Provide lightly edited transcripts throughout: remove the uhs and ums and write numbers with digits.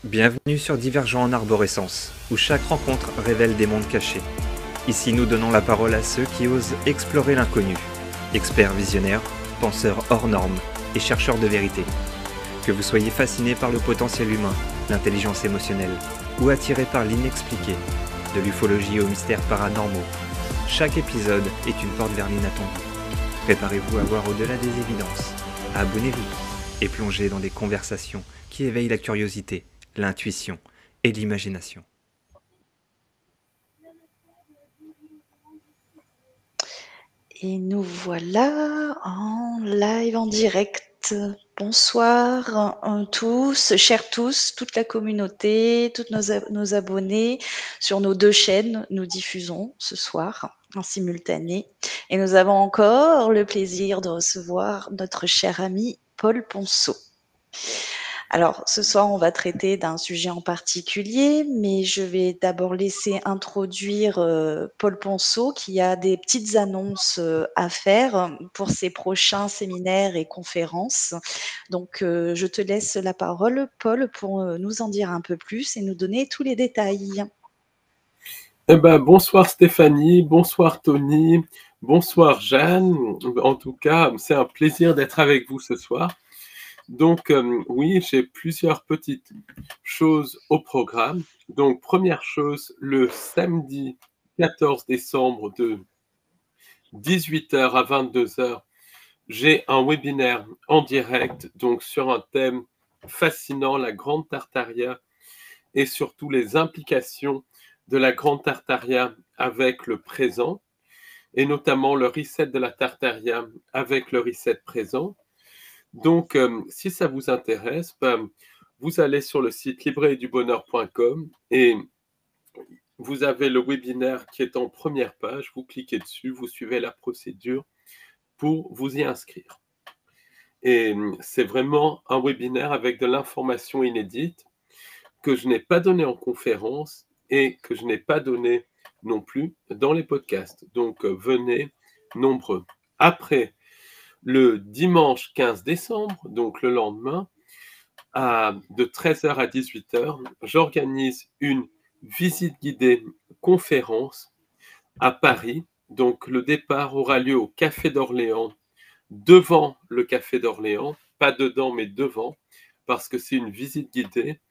Bienvenue sur Divergent en Arborescence, où chaque rencontre révèle des mondes cachés. Ici, nous donnons la parole à ceux qui osent explorer l'inconnu. Experts visionnaires, penseurs hors normes et chercheurs de vérité. Que vous soyez fasciné par le potentiel humain, l'intelligence émotionnelle, ou attiré par l'inexpliqué, de l'ufologie aux mystères paranormaux, chaque épisode est une porte vers l'inattendu. Préparez-vous à voir au-delà des évidences. Abonnez-vous et plongez dans des conversations qui éveillent la curiosité, l'intuition et l'imagination. Et nous voilà en live, en direct. Bonsoir tous, chers tous, toute la communauté, tous nos abonnés. Sur nos deux chaînes, nous diffusons ce soir en simultané. Et nous avons encore le plaisir de recevoir notre cher ami Paul Ponceau. Alors, ce soir, on va traiter d'un sujet en particulier, mais je vais d'abord laisser introduire Paul Ponceau, qui a des petites annonces à faire pour ses prochains séminaires et conférences. Donc, je te laisse la parole, Paul, pour nous en dire un peu plus et nous donner tous les détails. Bonsoir Stéphanie, bonsoir Tony, bonsoir Jeanne. En tout cas, c'est un plaisir d'être avec vous ce soir. Donc oui, j'ai plusieurs petites choses au programme. Donc première chose, le samedi 14 décembre de 18h à 22h, j'ai un webinaire en direct donc sur un thème fascinant, la Grande Tartaria, et surtout les implications de la Grande Tartaria avec le présent, et notamment le reset de la Tartaria avec le reset présent. Donc, si ça vous intéresse, vous allez sur le site livreetdubonheur.com et vous avez le webinaire qui est en première page. Vous cliquez dessus, vous suivez la procédure pour vous y inscrire. Et c'est vraiment un webinaire avec de l'information inédite que je n'ai pas donné en conférence et que je n'ai pas donné non plus dans les podcasts. Donc, venez nombreux. Après, le dimanche 15 décembre, donc le lendemain, de 13h à 18h, j'organise une visite guidée conférence à Paris. Donc, le départ aura lieu au Café d'Orléans, devant le Café d'Orléans, pas dedans, mais devant, parce que c'est une visite guidée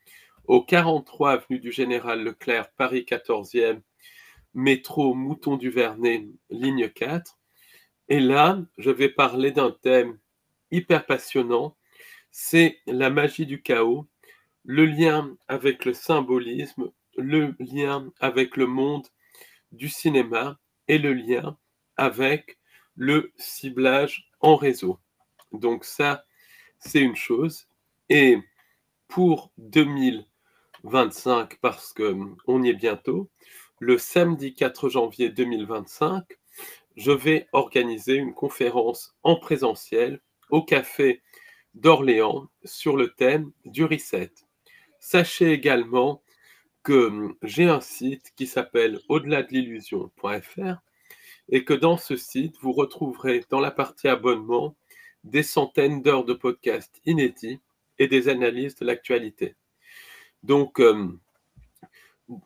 au 43 avenue du Général Leclerc, Paris 14e, métro Mouton du Vernet, ligne 4. Et là, je vais parler d'un thème hyper passionnant, c'est la magie du chaos, le lien avec le symbolisme, le lien avec le monde du cinéma et le lien avec le ciblage en réseau. Donc ça, c'est une chose. Et pour 2025, parce qu'on y est bientôt, le samedi 4 janvier 2025, je vais organiser une conférence en présentiel au Café d'Orléans sur le thème du reset. Sachez également que j'ai un site qui s'appelle au-delà de l'illusion.fr et que dans ce site, vous retrouverez dans la partie abonnement des centaines d'heures de podcasts inédits et des analyses de l'actualité. Donc,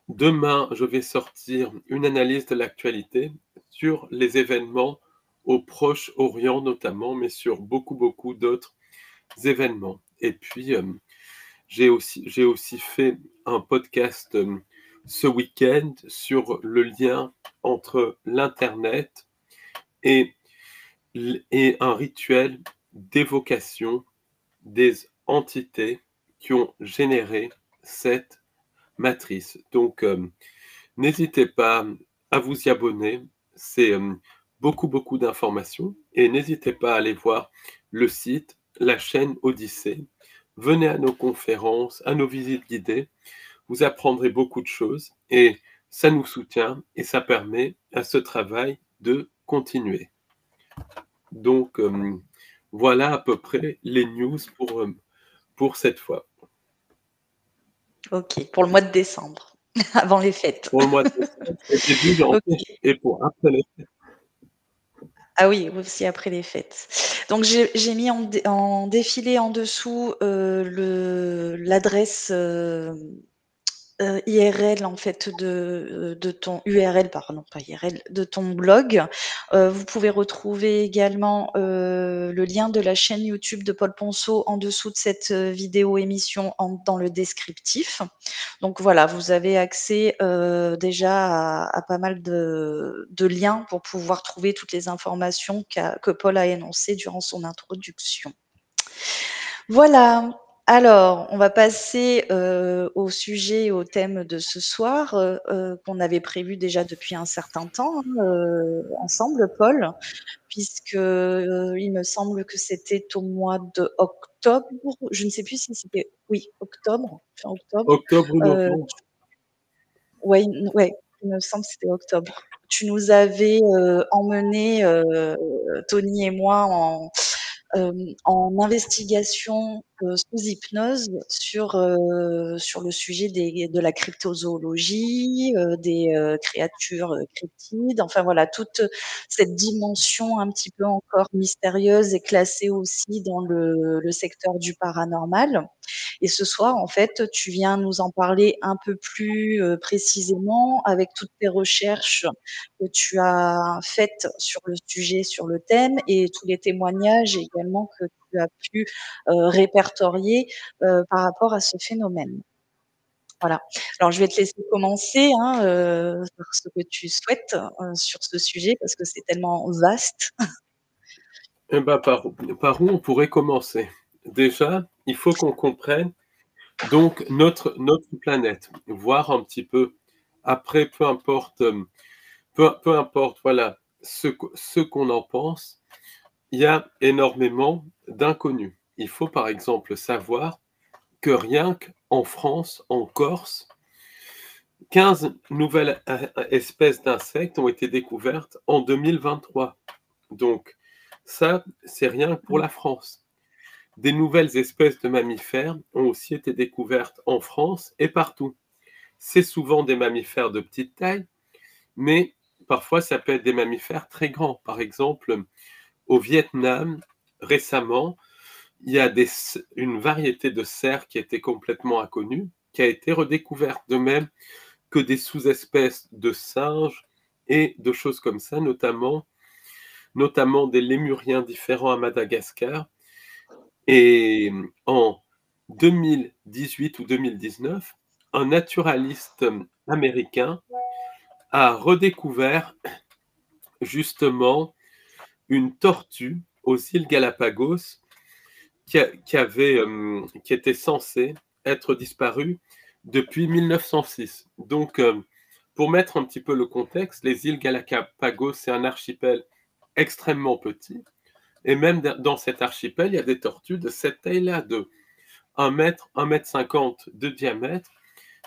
demain, je vais sortir une analyse de l'actualité sur les événements au Proche-Orient notamment, mais sur beaucoup d'autres événements. Et puis, j'ai aussi fait un podcast ce week-end sur le lien entre l'Internet et un rituel d'évocation des entités qui ont généré cette matrice. Donc, n'hésitez pas à vous y abonner. C'est beaucoup d'informations. Et n'hésitez pas à aller voir le site, la chaîne Odyssée. Venez à nos conférences, à nos visites guidées. Vous apprendrez beaucoup de choses et ça nous soutient et ça permet à ce travail de continuer. Donc, voilà à peu près les news pour cette fois. Ok, pour le mois de décembre, avant les fêtes. Pour le mois de décembre et début janvier, Ok. et pour après les fêtes. Ah oui, aussi après les fêtes. Donc j'ai mis en défilé en dessous, l'adresse, IRL en fait de ton URL pardon, pas IRL, de ton blog. Vous pouvez retrouver également, le lien de la chaîne YouTube de Paul Ponceau en dessous de cette, vidéo émission dans le descriptif. Donc voilà, vous avez accès, déjà à pas mal de liens pour pouvoir trouver toutes les informations que Paul a énoncées durant son introduction. Voilà. Alors, on va passer, au sujet et au thème de ce soir, qu'on avait prévu déjà depuis un certain temps, hein, ensemble, Paul, puisque, il me semble que c'était au mois d'octobre. Je ne sais plus si c'était oui, octobre, fin octobre. Octobre ou Heu, novembre? ouais, il me semble que c'était octobre. Tu nous avais, emmenés, Tony et moi en investigation, sous hypnose sur le sujet de la cryptozoologie, des, créatures, cryptides, enfin voilà, toute cette dimension un petit peu encore mystérieuse et classée aussi dans le secteur du paranormal. Et ce soir, en fait, tu viens nous en parler un peu plus, précisément avec toutes tes recherches que tu as faites sur le sujet, sur le thème et tous les témoignages également que tu as pu, répertorier, par rapport à ce phénomène. Voilà. Alors je vais te laisser commencer, hein, par ce que tu souhaites, sur ce sujet parce que c'est tellement vaste. Eh ben, par où on pourrait commencer? Déjà, il faut qu'on comprenne donc notre planète, voir un petit peu après, peu importe, peu importe, voilà, ce qu'on en pense, il y a énormément d'inconnus. Il faut par exemple savoir que rien qu'en France, en Corse, 15 nouvelles espèces d'insectes ont été découvertes en 2023. Donc ça, c'est rien que pour Mmh. la France. Des nouvelles espèces de mammifères ont aussi été découvertes en France et partout. C'est souvent des mammifères de petite taille, mais parfois ça peut être des mammifères très grands. Par exemple, au Vietnam, récemment, il y a une variété de cerfs qui était complètement inconnue, qui a été redécouverte, de même que des sous-espèces de singes et de choses comme ça, notamment des lémuriens différents à Madagascar. Et en 2018 ou 2019, un naturaliste américain a redécouvert justement une tortue aux îles Galapagos qui était censée être disparue depuis 1906. Donc, pour mettre un petit peu le contexte, les îles Galapagos, c'est un archipel extrêmement petit. Et même dans cet archipel, il y a des tortues de cette taille-là, de 1 mètre, 1,50 m de diamètre,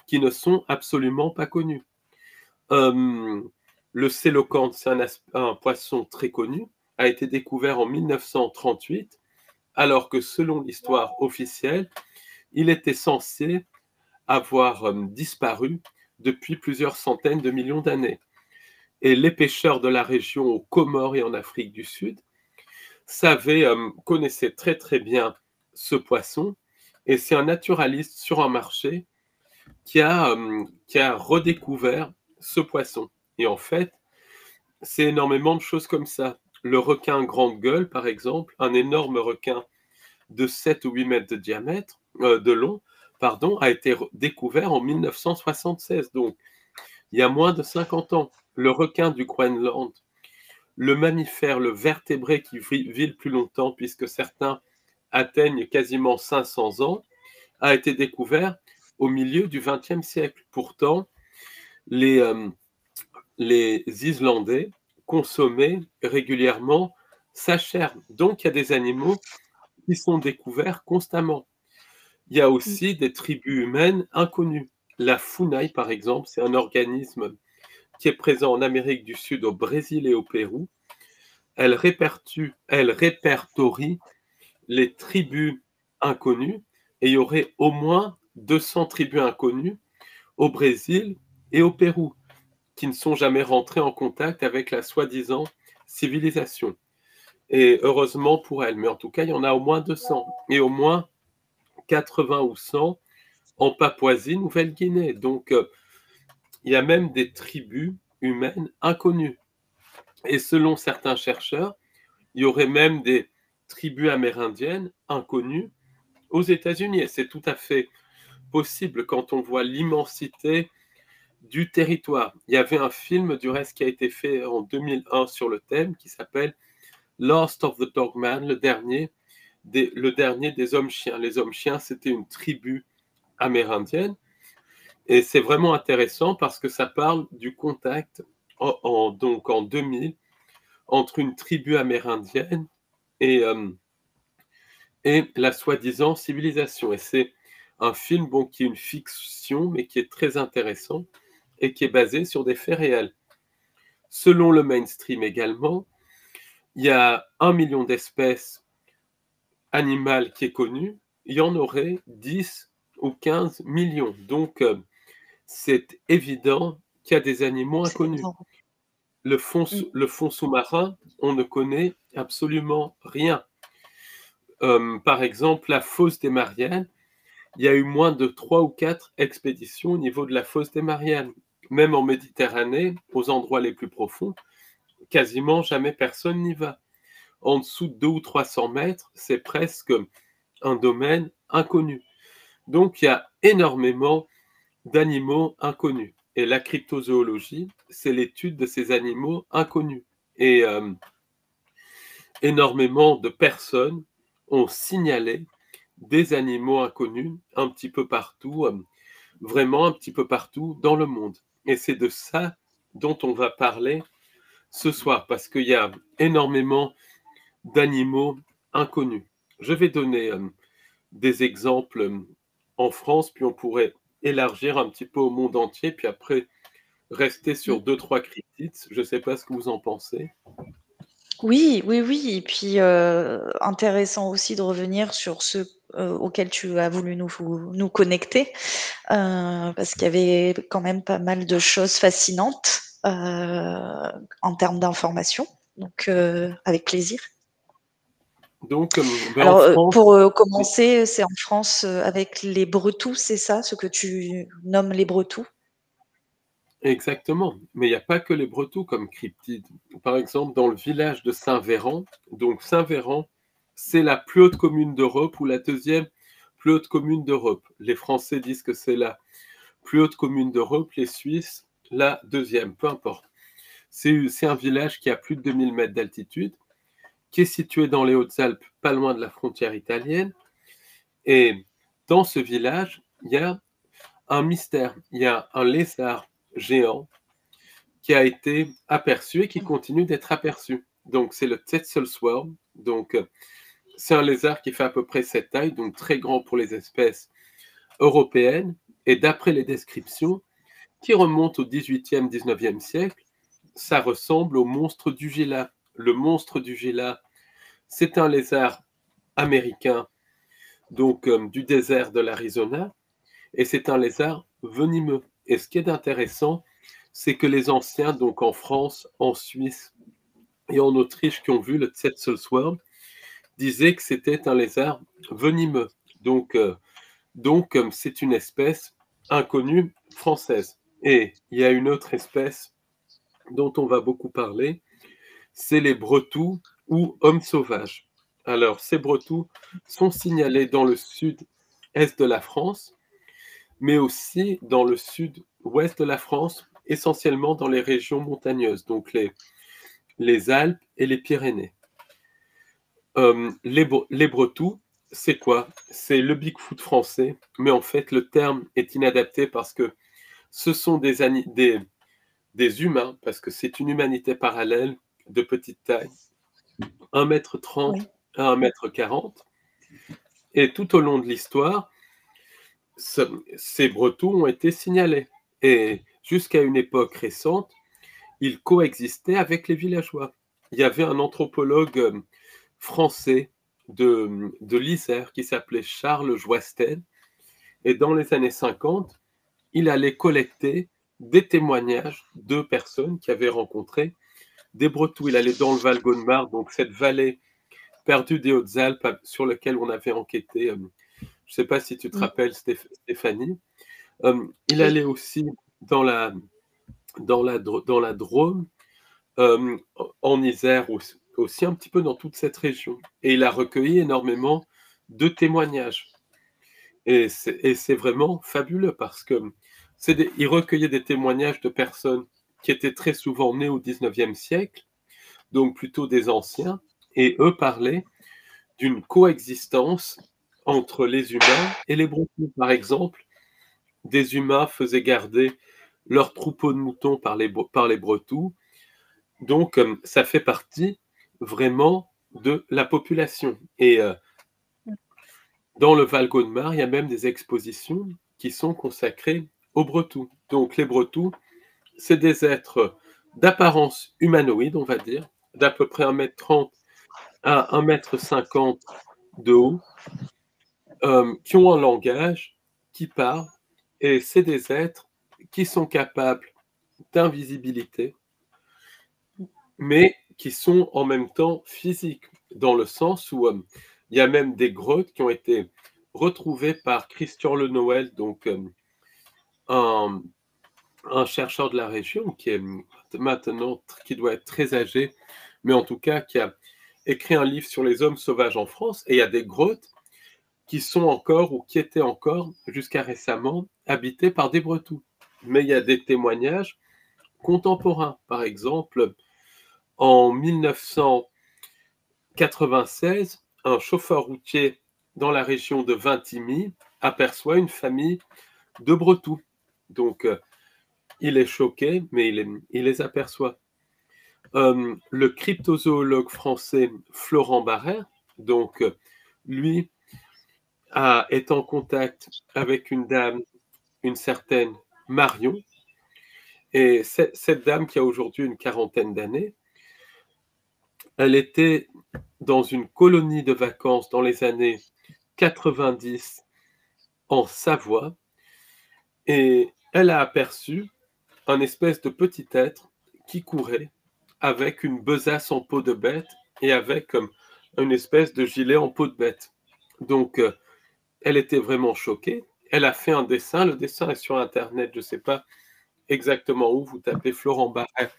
qui ne sont absolument pas connues. Le célocanthe, c'est un poisson très connu, a été découvert en 1938, alors que selon l'histoire officielle, il était censé avoir disparu depuis plusieurs centaines de millions d'années. Et les pêcheurs de la région aux Comores et en Afrique du Sud connaissaient très très bien ce poisson, et c'est un naturaliste sur un marché qui a redécouvert ce poisson. Et en fait, c'est énormément de choses comme ça. Le requin grande gueule, par exemple, un énorme requin de 7 ou 8 mètres de diamètre, de long, pardon, a été découvert en 1976, donc il y a moins de 50 ans. Le requin du Groenland, le mammifère, le vertébré qui vit le plus longtemps, puisque certains atteignent quasiment 500 ans, a été découvert au milieu du XXe siècle. Pourtant, les Islandais consommaient régulièrement sa chair. Donc, il y a des animaux qui sont découverts constamment. Il y a Mmh. aussi des tribus humaines inconnues. La Funai, par exemple, c'est un organisme qui est présent en Amérique du Sud, au Brésil et au Pérou. Elle répertorie les tribus inconnues, et il y aurait au moins 200 tribus inconnues au Brésil et au Pérou qui ne sont jamais rentrées en contact avec la soi-disant civilisation. Et heureusement pour elle, mais en tout cas, il y en a au moins 200 et au moins 80 ou 100 en Papouasie-Nouvelle-Guinée. Donc, il y a même des tribus humaines inconnues. Et selon certains chercheurs, il y aurait même des tribus amérindiennes inconnues aux États-Unis. Et c'est tout à fait possible quand on voit l'immensité du territoire. Il y avait un film du reste qui a été fait en 2001 sur le thème qui s'appelle Last of the Dogman, le dernier des hommes-chiens. Les hommes-chiens, c'était une tribu amérindienne. Et c'est vraiment intéressant parce que ça parle du contact donc en 2000 entre une tribu amérindienne et la soi-disant civilisation. Et c'est un film qui est une fiction, mais qui est très intéressant et qui est basé sur des faits réels. Selon le mainstream également, il y a 1 million d'espèces animales qui est connu, il y en aurait 10 ou 15 millions. Donc, c'est évident qu'il y a des animaux inconnus. Le fond sous-marin, on ne connaît absolument rien. Par exemple, la fosse des Mariannes, il y a eu moins de 3 ou 4 expéditions au niveau de la fosse des Mariannes. Même en Méditerranée, aux endroits les plus profonds, quasiment jamais personne n'y va. En dessous de 200 ou 300 mètres, c'est presque un domaine inconnu. Donc, il y a énormément d'animaux inconnus. Et la cryptozoologie, c'est l'étude de ces animaux inconnus. Et énormément de personnes ont signalé des animaux inconnus un petit peu partout, vraiment un petit peu partout dans le monde. Et c'est de ça dont on va parler ce soir, parce qu'il y a énormément d'animaux inconnus. Je vais donner des exemples en France, puis on pourrait élargir un petit peu au monde entier, puis après rester sur 2-3 cryptides. Je ne sais pas ce que vous en pensez. Oui, oui, oui. Et puis, intéressant aussi de revenir sur ceux auxquels tu as voulu nous connecter, parce qu'il y avait quand même pas mal de choses fascinantes en termes d'information. Donc, avec plaisir. Donc, Alors, en France, pour commencer, c'est en France avec les Bretous, c'est ça, ce que tu nommes les Bretous? exactement. Mais il n'y a pas que les Bretous comme cryptides. Par exemple, dans le village de Saint-Véran, donc Saint-Véran, c'est la plus haute commune d'Europe ou la deuxième plus haute commune d'Europe. Les Français disent que c'est la plus haute commune d'Europe, les Suisses, la deuxième, peu importe. C'est un village qui a plus de 2000 mètres d'altitude, qui est situé dans les Hautes-Alpes, pas loin de la frontière italienne. Et dans ce village, il y a un mystère. Il y a un lézard géant qui a été aperçu et qui continue d'être aperçu. Donc, c'est le Tetselsworm. Donc, c'est un lézard qui fait à peu près cette taille, donc très grand pour les espèces européennes. Et d'après les descriptions, qui remontent au 18e, 19e siècle, ça ressemble au monstre du Gila. Le monstre du Gila, c'est un lézard américain, donc du désert de l'Arizona, et c'est un lézard venimeux. Et ce qui est intéressant, c'est que les anciens, donc en France, en Suisse et en Autriche, qui ont vu le Tsetselshorn, disaient que c'était un lézard venimeux. Donc c'est une espèce inconnue française. Et il y a une autre espèce dont on va beaucoup parler, c'est les bretous ou hommes sauvages. Alors, ces bretous sont signalés dans le sud-est de la France, mais aussi dans le sud-ouest de la France, essentiellement dans les régions montagneuses, donc les Alpes et les Pyrénées. Les bretous, c'est quoi? C'est le Bigfoot français, mais en fait, le terme est inadapté parce que ce sont des humains, parce que c'est une humanité parallèle de petite taille, 1,30 m à 1,40 m. Et tout au long de l'histoire, ces bretous ont été signalés. Et jusqu'à une époque récente, ils coexistaient avec les villageois. Il y avait un anthropologue français de l'Isère qui s'appelait Charles Joistel. Et dans les années 50, il allait collecter des témoignages de personnes qui avaient rencontré des Bretous. Il allait dans le Val-Gaudemar, donc cette vallée perdue des Hautes-Alpes sur laquelle on avait enquêté. Je ne sais pas si tu te rappelles, Stéphanie. Il allait aussi dans la Drôme, en Isère aussi, un petit peu dans toute cette région. Et il a recueilli énormément de témoignages. Et c'est vraiment fabuleux parce que il recueillait des témoignages de personnes qui étaient très souvent nées au 19e siècle, donc plutôt des anciens, et eux parlaient d'une coexistence entre les humains et les Bretons. Par exemple, des humains faisaient garder leur troupeau de moutons par les Bretons. Donc, ça fait partie vraiment de la population. Et dans le Val-Gaudemar, il y a même des expositions qui sont consacrées aux Bretons. Donc, les Bretons, c'est des êtres d'apparence humanoïde, on va dire, d'à peu près 1,30 m à 1,50 m de haut, qui ont un langage, qui parlent, et c'est des êtres qui sont capables d'invisibilité, mais qui sont en même temps physiques, dans le sens où il y a même des grottes qui ont été retrouvées par Christian Le Noël, donc un chercheur de la région qui est maintenant, qui doit être très âgé, mais en tout cas qui a écrit un livre sur les hommes sauvages en France, et il y a des grottes qui sont encore, ou qui étaient encore jusqu'à récemment, habitées par des Bretons. Mais il y a des témoignages contemporains. Par exemple, en 1996, un chauffeur routier dans la région de Vintimille aperçoit une famille de Bretons. Donc, il est choqué, mais il les aperçoit. Le cryptozoologue français Florent Barrère, donc lui, est en contact avec une dame, une certaine Marion, et cette dame qui a aujourd'hui une quarantaine d'années, elle était dans une colonie de vacances dans les années 90 en Savoie, et elle a aperçu un espèce de petit être qui courait avec une besace en peau de bête et avec une espèce de gilet en peau de bête. Donc, elle était vraiment choquée. Elle a fait un dessin. Le dessin est sur Internet. Je ne sais pas exactement où. Vous tapez Florent Barrère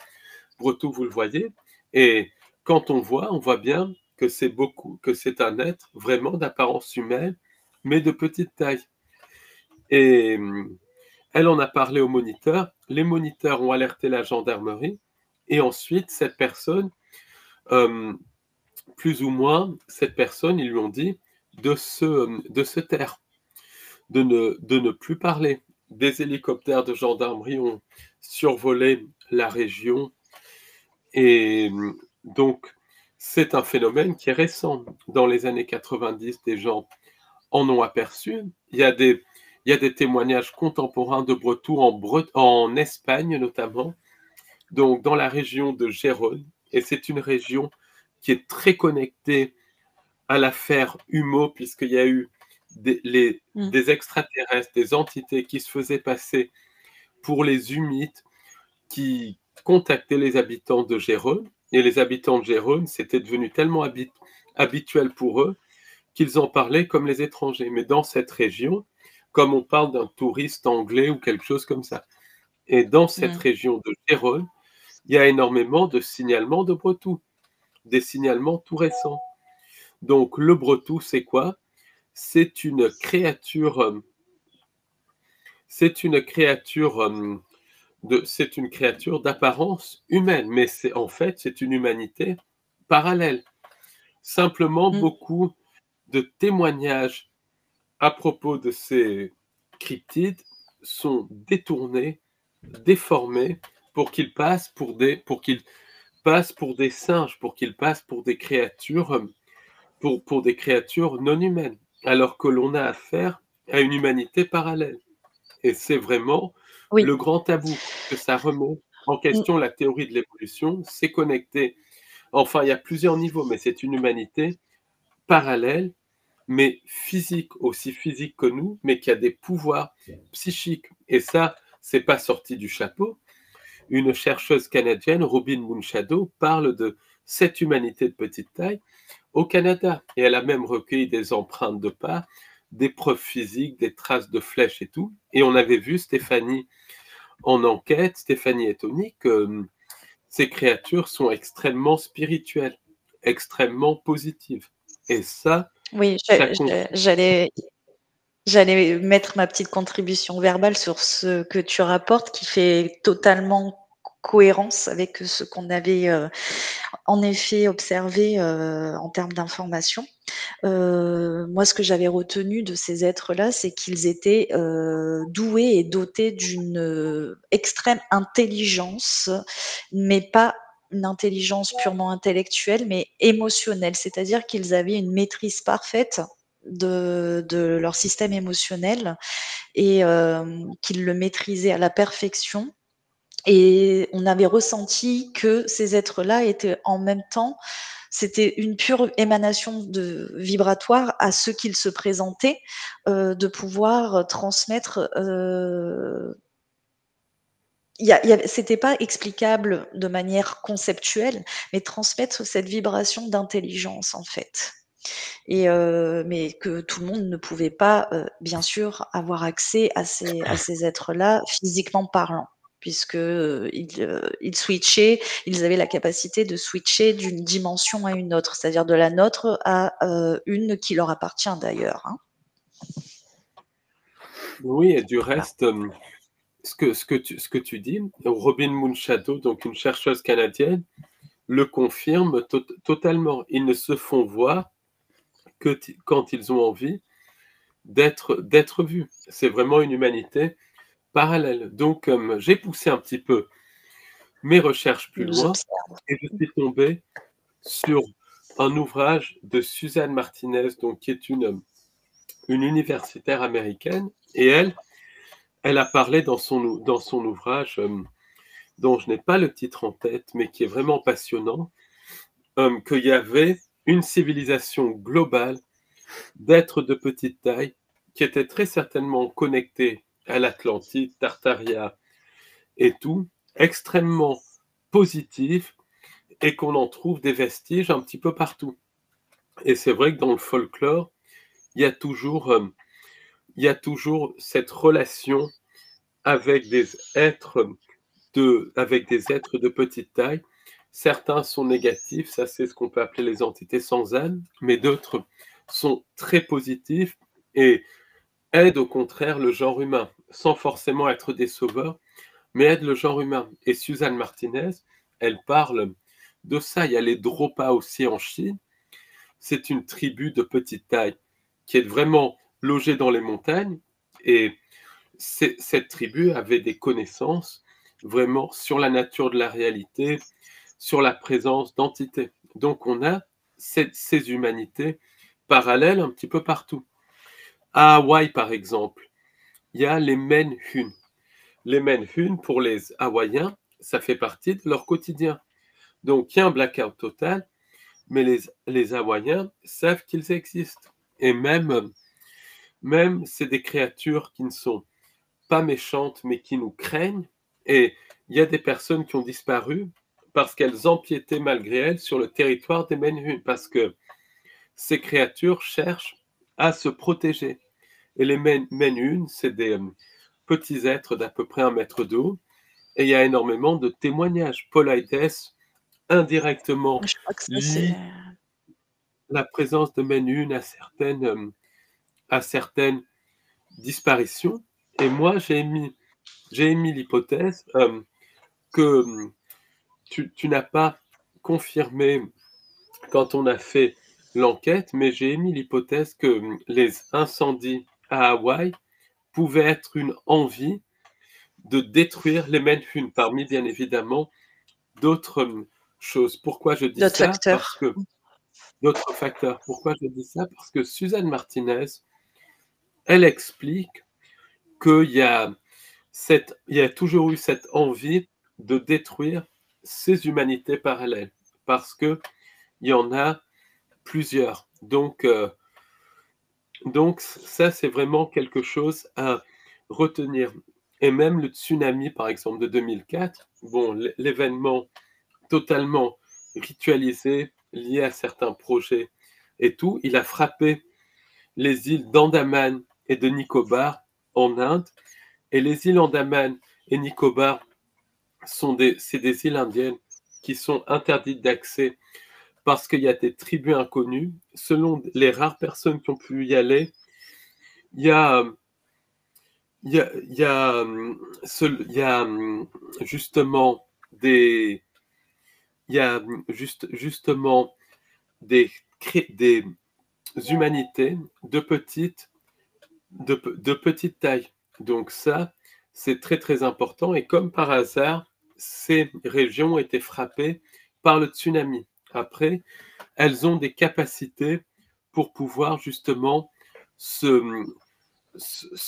Breton, vous le voyez. Et quand on voit bien que c'est un être vraiment d'apparence humaine, mais de petite taille. Et elle en a parlé aux moniteurs. Les moniteurs ont alerté la gendarmerie. Et ensuite, cette personne, plus ou moins, cette personne, ils lui ont dit de se taire, de ne plus parler. Des hélicoptères de gendarmerie ont survolé la région. Et donc, c'est un phénomène qui est récent. Dans les années 90, des gens en ont aperçu. Il y a des témoignages contemporains de Bretons en Espagne notamment, donc dans la région de Gérone. Et c'est une région qui est très connectée à l'affaire Humeau, puisqu'il y a eu des extraterrestres, des entités qui se faisaient passer pour les Humites, qui contactaient les habitants de Gérone. Et les habitants de Gérone, c'était devenu tellement habituel pour eux qu'ils en parlaient comme les étrangers. Mais dans cette région, comme on parle d'un touriste anglais ou quelque chose comme ça. Et dans cette région de Gérone, il y a énormément de signalements de Bretons, des signalements tout récents. Donc le Bretou, c'est quoi? C'est une créature d'apparence humaine, mais c'est une humanité parallèle. Simplement, beaucoup de témoignages à propos de ces cryptides sont détournés, déformés, pour qu'ils passent pour des singes, pour qu'ils passent pour des créatures, pour des créatures non humaines, alors que l'on a affaire à une humanité parallèle. Et c'est vraiment le grand tabou, que ça remet en question la théorie de l'évolution, c'est connecté. Enfin, il y a plusieurs niveaux, mais c'est une humanité parallèle, mais physique, aussi physique que nous, mais qui a des pouvoirs psychiques. Et ça, c'est pas sorti du chapeau. une chercheuse canadienne, Robin Moonshadow, parle de cette humanité de petite taille au Canada. Et elle a même recueilli des empreintes de pas, des preuves physiques, des traces de flèches et tout. Et on avait vu Stéphanie en enquête, Stéphanie et Tony, que ces créatures sont extrêmement spirituelles, extrêmement positives. Et ça, Oui, ça confirme. j'allais mettre ma petite contribution verbale sur ce que tu rapportes, qui fait totalement cohérence avec ce qu'on avait en effet observé en termes d'information. Moi, ce que j'avais retenu de ces êtres-là, c'est qu'ils étaient doués et dotés d'une extrême intelligence, mais pas une intelligence purement intellectuelle, mais émotionnelle. C'est-à-dire qu'ils avaient une maîtrise parfaite de leur système émotionnel et qu'ils le maîtrisaient à la perfection. Et on avait ressenti que ces êtres-là étaient en même temps, c'était une pure émanation de vibratoire à ceux qu'ils se présentaient, de pouvoir transmettre. C'était pas explicable de manière conceptuelle, mais transmettre cette vibration d'intelligence en fait. Et mais que tout le monde ne pouvait pas, bien sûr, avoir accès à ces êtres-là, physiquement parlant, puisque, ils switchaient, ils avaient la capacité de switcher d'une dimension à une autre, c'est-à-dire de la nôtre à, une qui leur appartient d'ailleurs, hein. Oui, et du Voilà. reste, ce que tu dis, Robin Moonshadow, donc une chercheuse canadienne, le confirme totalement. Ils ne se font voir que quand ils ont envie d'être vus. C'est vraiment une humanité parallèle. Donc, j'ai poussé un petit peu mes recherches plus Ils nous loin observent. et je suis tombé sur un ouvrage de Suzanne Martinez, donc, qui est une universitaire américaine, et elle a parlé dans son ouvrage, dont je n'ai pas le titre en tête, mais qui est vraiment passionnant, qu'il y avait une civilisation globale d'êtres de petite taille qui étaient très certainement connectés à l'Atlantide, Tartaria et tout, extrêmement positifs, et qu'on en trouve des vestiges un petit peu partout. Et c'est vrai que dans le folklore, il y a toujours, cette relation avec des êtres de petite taille. Certains sont négatifs, ça c'est ce qu'on peut appeler les entités sans âme, mais d'autres sont très positifs et aident au contraire le genre humain, sans forcément être des sauveurs, mais aident le genre humain. Et Suzanne Martinez, elle parle de ça. Il y a les Dropa aussi en Chine. C'est une tribu de petite taille qui est vraiment logée dans les montagnes, et cette tribu avait des connaissances vraiment sur la nature de la réalité, sur la présence d'entités. Donc on a ces humanités parallèles un petit peu partout. À Hawaï, par exemple, il y a les Menhune. Les Menhune, pour les Hawaïens, ça fait partie de leur quotidien. Donc il y a un blackout total, mais les Hawaïens savent qu'ils existent. Et même c'est des créatures qui ne sont pas méchantes, mais qui nous craignent. Et il y a des personnes qui ont disparu parce qu'elles empiétaient malgré elles sur le territoire des Menhune, parce que ces créatures cherchent à se protéger. Et les Menhune, c'est des petits êtres d'à peu près 1 mètre de haut, et il y a énormément de témoignages. Paul Aides, indirectement, Je crois que ça, c'est lie la présence de Menhune à certaines disparitions. Et moi, j'ai émis l'hypothèse que tu n'as pas confirmé quand on a fait l'enquête, mais j'ai émis l'hypothèse que les incendies à Hawaï pouvaient être une envie de détruire les Menhune, parmi bien évidemment d'autres choses. Pourquoi je dis d'autres ça? Parce facteurs. que d'autres facteurs. Pourquoi je dis ça? Parce que Suzanne Martinez, elle explique qu'il y a il y a toujours eu cette envie de détruire ces humanités parallèles, parce qu'il y en a plusieurs. Donc ça, c'est vraiment quelque chose à retenir. Et même le tsunami, par exemple, de 2004, bon, l'événement totalement ritualisé, lié à certains projets et tout, il a frappé les îles d'Andaman et de Nicobar en Inde. Et les îles Andaman et Nicobar c'est des îles indiennes qui sont interdites d'accès parce qu'il y a des tribus inconnues. Selon les rares personnes qui ont pu y aller, il y a, justement des, justement des humanités de petite taille. Donc ça, c'est très très important. Et comme par hasard, ces régions ont été frappées par le tsunami. Après, elles ont des capacités pour pouvoir justement se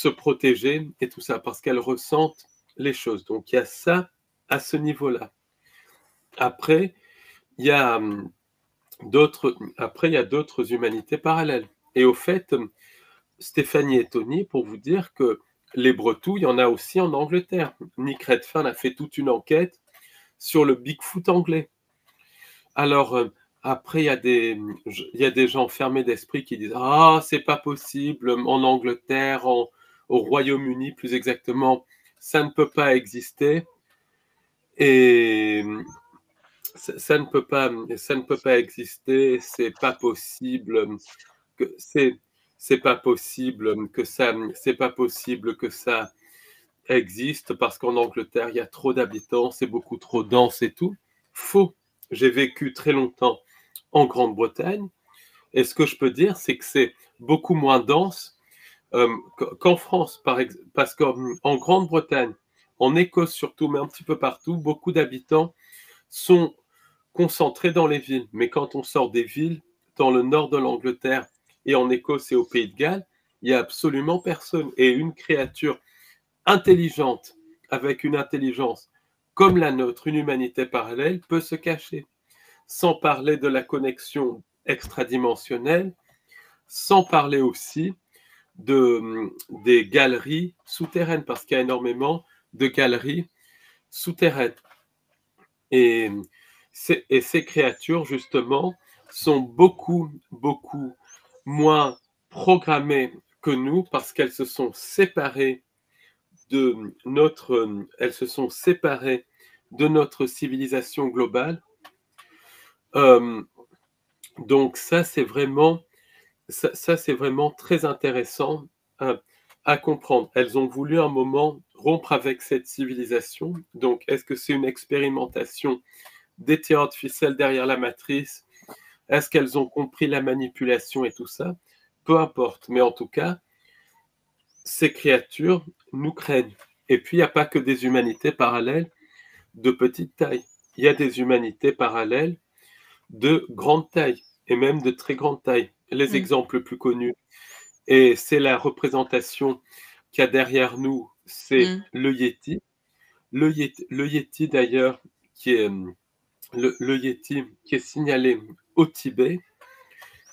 protéger et tout ça, parce qu'elles ressentent les choses. Donc il y a ça à ce niveau-là. Après, il y a d'autres humanités parallèles. Et au fait, Stéphanie et Tony, pour vous dire que les Bretous, il y en a aussi en Angleterre. Nick Redfern a fait toute une enquête sur le Bigfoot anglais. Alors, après, il y a des gens fermés d'esprit qui disent « Ah, c'est pas possible, en Angleterre, au Royaume-Uni plus exactement, ça ne peut pas exister. » Et ça ne peut pas exister, c'est pas possible que c'est pas possible que ça existe parce qu'en Angleterre, il y a trop d'habitants, c'est beaucoup trop dense et tout. Faux. J'ai vécu très longtemps en Grande-Bretagne et ce que je peux dire, c'est que c'est beaucoup moins dense qu'en France, parce qu'en Grande-Bretagne, en Écosse surtout, mais un petit peu partout, beaucoup d'habitants sont concentrés dans les villes. Mais quand on sort des villes, dans le nord de l'Angleterre et en Écosse et au Pays de Galles, il n'y a absolument personne. Et une créature intelligente, avec une intelligence comme la nôtre, une humanité parallèle, peut se cacher. Sans parler de la connexion extradimensionnelle, sans parler aussi des galeries souterraines, parce qu'il y a énormément de galeries souterraines. Et ces créatures, justement, sont beaucoup, beaucoup moins programmées que nous parce qu'elles se sont séparées elles se sont séparées de notre civilisation globale. Donc ça, c'est vraiment très intéressant à comprendre. Elles ont voulu un moment rompre avec cette civilisation. Donc, est-ce que c'est une expérimentation des tiers de ficelle derrière la matrice? Est-ce qu'elles ont compris la manipulation et tout ça? Peu importe. Mais en tout cas, ces créatures nous craignent. Et puis, il n'y a pas que des humanités parallèles de petite taille. Il y a des humanités parallèles de grande taille et même de très grande taille. Les exemples plus connus, et c'est la représentation qu'il y a derrière nous, c'est le Yéti. Le Yéti d'ailleurs, le Yéti qui est signalé au Tibet.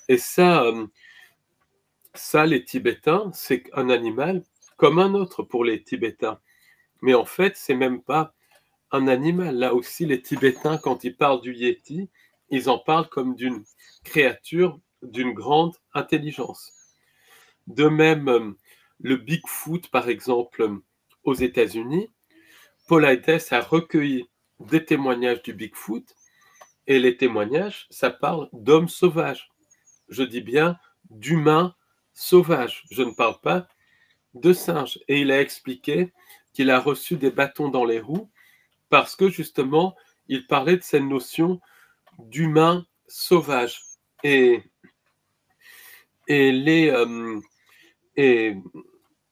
Et ça, les Tibétains, c'est un animal comme un autre pour les Tibétains. Mais en fait, c'est même pas un animal. Là aussi, les Tibétains, quand ils parlent du Yéti, ils en parlent comme d'une créature d'une grande intelligence. De même, le Bigfoot, par exemple, aux États-Unis, Paulides a recueilli des témoignages du Bigfoot, et les témoignages, ça parle d'hommes sauvages. Je dis bien d'humains sauvages. Je ne parle pas de singes. Et il a expliqué qu'il a reçu des bâtons dans les roues parce que justement, il parlait de cette notion d'humain sauvage. Et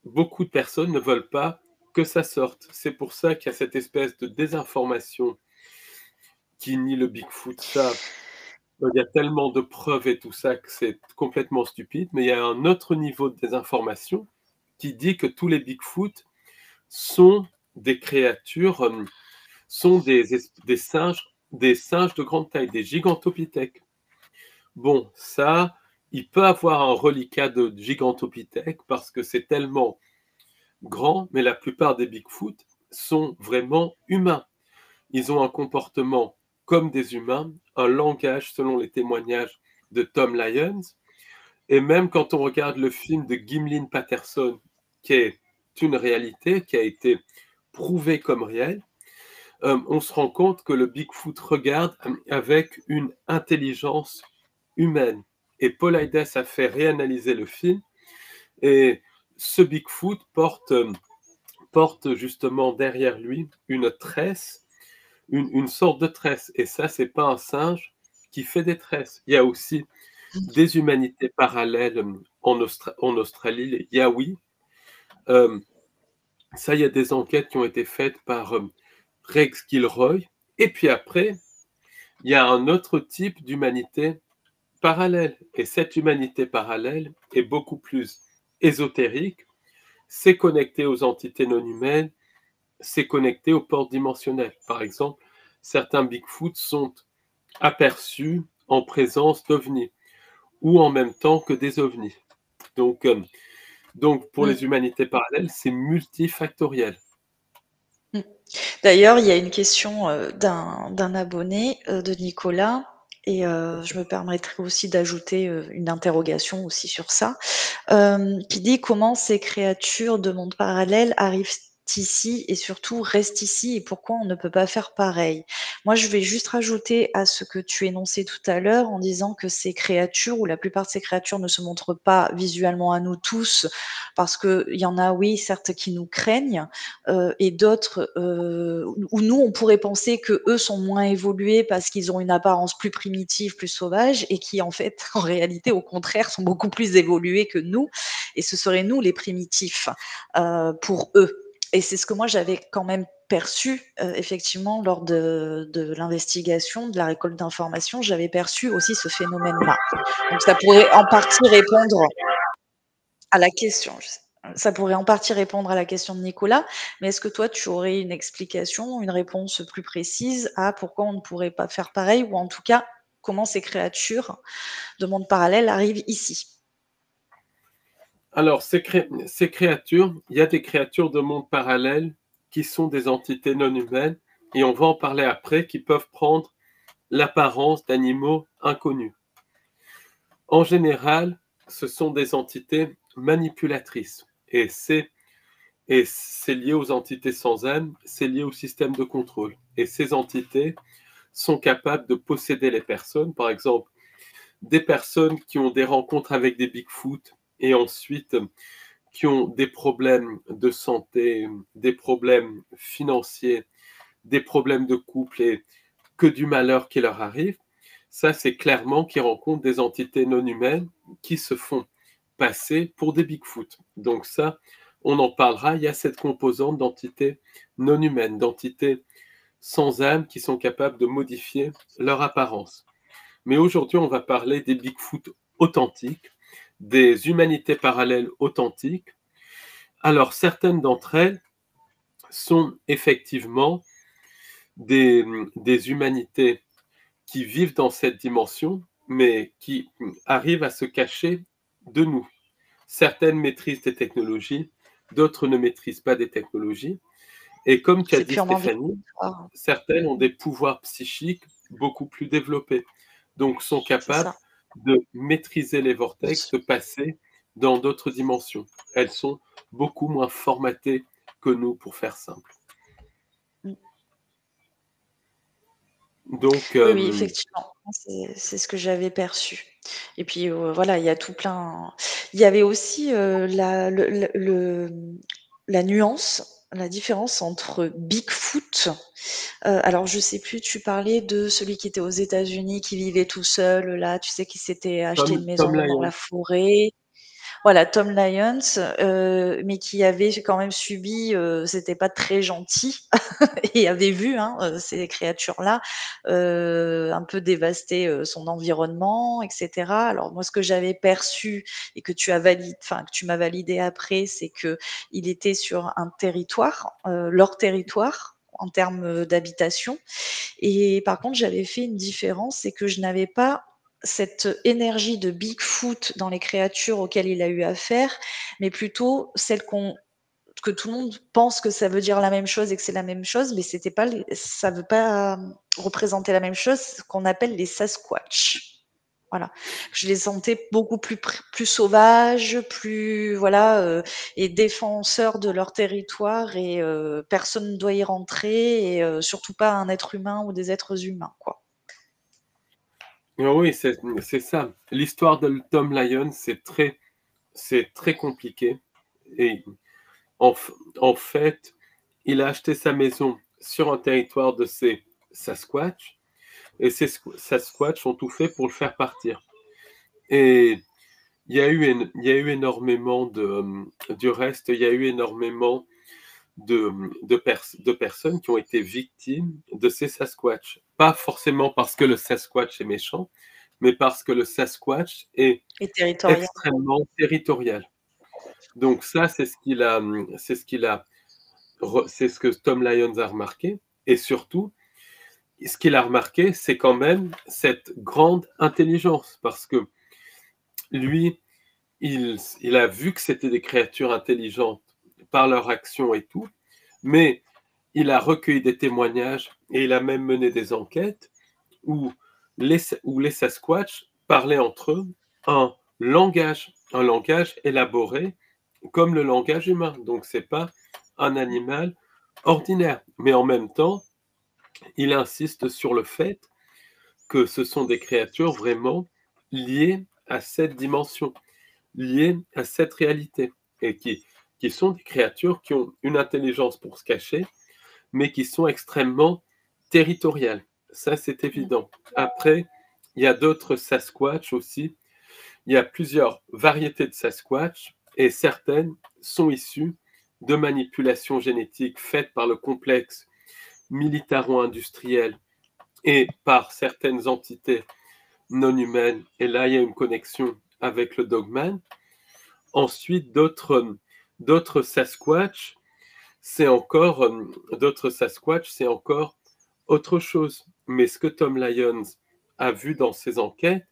beaucoup de personnes ne veulent pas que ça sorte. C'est pour ça qu'il y a cette espèce de désinformation qui nie le Bigfoot. Ça, il y a tellement de preuves et tout ça que c'est complètement stupide. Mais il y a un autre niveau de désinformation qui dit que tous les Bigfoot sont des créatures, sont des singes de grande taille, des gigantopithèques. Bon, ça, il peut avoir un reliquat de gigantopithèque parce que c'est tellement grands, mais la plupart des Bigfoot sont vraiment humains. Ils ont un comportement comme des humains, un langage selon les témoignages de Tom Lyons. Et même quand on regarde le film de Gimlin Patterson, qui est une réalité, qui a été prouvée comme réelle, on se rend compte que le Bigfoot regarde avec une intelligence humaine. Et Paul Haydès a fait réanalyser le film, et ce Bigfoot porte justement derrière lui une tresse, une sorte de tresse. Et ça, c'est pas un singe qui fait des tresses. Il y a aussi des humanités parallèles en Australie, les Yaois. Euh, Ça, il y a des enquêtes qui ont été faites par Rex Gilroy. Et puis après, il y a un autre type d'humanité parallèle. Et cette humanité parallèle est beaucoup plus ésotérique. C'est connecté aux entités non humaines, c'est connecté aux portes dimensionnelles. Par exemple, certains Bigfoot sont aperçus en présence d'ovnis ou en même temps que des ovnis. Donc, pour Mm. les humanités parallèles, c'est multifactoriel. Mm. D'ailleurs, il y a une question d'un abonné de Nicolas, et je me permettrai aussi d'ajouter une interrogation aussi sur ça, qui dit comment ces créatures de monde parallèle arrivent ici et surtout restent ici et pourquoi on ne peut pas faire pareil. Moi, je vais juste rajouter à ce que tu énonçais tout à l'heure en disant que ces créatures, ou la plupart de ces créatures, ne se montrent pas visuellement à nous tous, parce qu'il y en a, oui, certes, qui nous craignent, et d'autres où nous, on pourrait penser que eux sont moins évolués parce qu'ils ont une apparence plus primitive, plus sauvage, et qui, en fait, en réalité, au contraire, sont beaucoup plus évolués que nous, et ce seraient nous les primitifs pour eux. Et c'est ce que moi j'avais quand même perçu effectivement lors de l'investigation, de la récolte d'informations, j'avais perçu aussi ce phénomène-là. Donc ça pourrait en partie répondre à la question. Ça pourrait en partie répondre à la question de Nicolas, mais est-ce que toi tu aurais une explication, une réponse plus précise à pourquoi on ne pourrait pas faire pareil, ou en tout cas comment ces créatures de monde parallèle arrivent ici? Alors, ces créatures, il y a des créatures de monde parallèle qui sont des entités non humaines, et on va en parler après, qui peuvent prendre l'apparence d'animaux inconnus. En général, ce sont des entités manipulatrices, et c'est lié aux entités sans âme, c'est lié au système de contrôle. Et ces entités sont capables de posséder les personnes, par exemple, des personnes qui ont des rencontres avec des Bigfoot et ensuite qui ont des problèmes de santé, des problèmes financiers, des problèmes de couple et que du malheur qui leur arrive. Ça, c'est clairement qu'ils rencontrent des entités non humaines qui se font passer pour des Bigfoot. Donc ça, on en parlera. Il y a cette composante d'entités non humaines, d'entités sans âme qui sont capables de modifier leur apparence. Mais aujourd'hui, on va parler des Bigfoot authentiques, des humanités parallèles authentiques. Alors, certaines d'entre elles sont effectivement des humanités qui vivent dans cette dimension, mais qui arrivent à se cacher de nous. Certaines maîtrisent des technologies, d'autres ne maîtrisent pas des technologies. Et comme tu as C'est dit, purement Stéphanie, vibratoire. certaines ont des pouvoirs psychiques beaucoup plus développés, donc sont C'est capables ça. de maîtriser les vortex, de passer dans d'autres dimensions. Elles sont beaucoup moins formatées que nous, pour faire simple. Mm. Donc, Oui, oui, effectivement, c'est ce que j'avais perçu. Et puis voilà, il y a tout plein. Il y avait aussi la nuance, la différence entre Bigfoot. Alors, je sais plus, tu parlais de celui qui était aux États-Unis, qui vivait tout seul, là, tu sais, qui s'était acheté une Tom maison dans la Lyon. forêt. Voilà, Tom Lyons, mais qui avait quand même subi, c'était pas très gentil, et avait vu, hein, ces créatures-là, un peu dévaster, son environnement, et cetera. Alors moi, ce que j'avais perçu et que que tu m'as validé après, c'est que il était sur un territoire, leur territoire, en termes, d'habitation, et par contre, j'avais fait une différence, c'est que je n'avais pas cette énergie de Bigfoot dans les créatures auxquelles il a eu affaire, mais plutôt celle que tout le monde pense que ça veut dire la même chose et que c'est la même chose, mais c'était pas ça veut pas représenter la même chose, ce qu'on appelle les Sasquatch. Voilà. Je les sentais beaucoup plus sauvages, plus voilà, et défenseurs de leur territoire et personne ne doit y rentrer et surtout pas un être humain ou des êtres humains, quoi. Oui, c'est ça. L'histoire de Tom Lyon, c'est très compliqué. Et en, en fait, il a acheté sa maison sur un territoire de ces Sasquatch. Et ces Sasquatch ont tout fait pour le faire partir. Et il y a eu énormément du reste, il y a eu énormément de personnes qui ont été victimes de ces Sasquatch. Pas forcément parce que le Sasquatch est méchant, mais parce que le Sasquatch est extrêmement territorial. Donc ça, c'est ce que Tom Lyons a remarqué. Et surtout, ce qu'il a remarqué, c'est quand même cette grande intelligence, parce que lui, il a vu que c'était des créatures intelligentes par leur action et tout, mais il a recueilli des témoignages et il a même mené des enquêtes où les Sasquatch parlaient entre eux un langage élaboré comme le langage humain. Donc, c'est pas un animal ordinaire. Mais en même temps, il insiste sur le fait que ce sont des créatures vraiment liées à cette dimension, liées à cette réalité, et qui sont des créatures qui ont une intelligence pour se cacher, mais qui sont extrêmement territoriales. Ça, c'est évident. Après, il y a d'autres Sasquatch aussi. Il y a plusieurs variétés de Sasquatch, et certaines sont issues de manipulations génétiques faites par le complexe militaro-industriel et par certaines entités non humaines. Et là, il y a une connexion avec le Dogman. Ensuite, d'autres Sasquatch, c'est encore autre chose. Mais ce que Tom Lyons a vu dans ses enquêtes,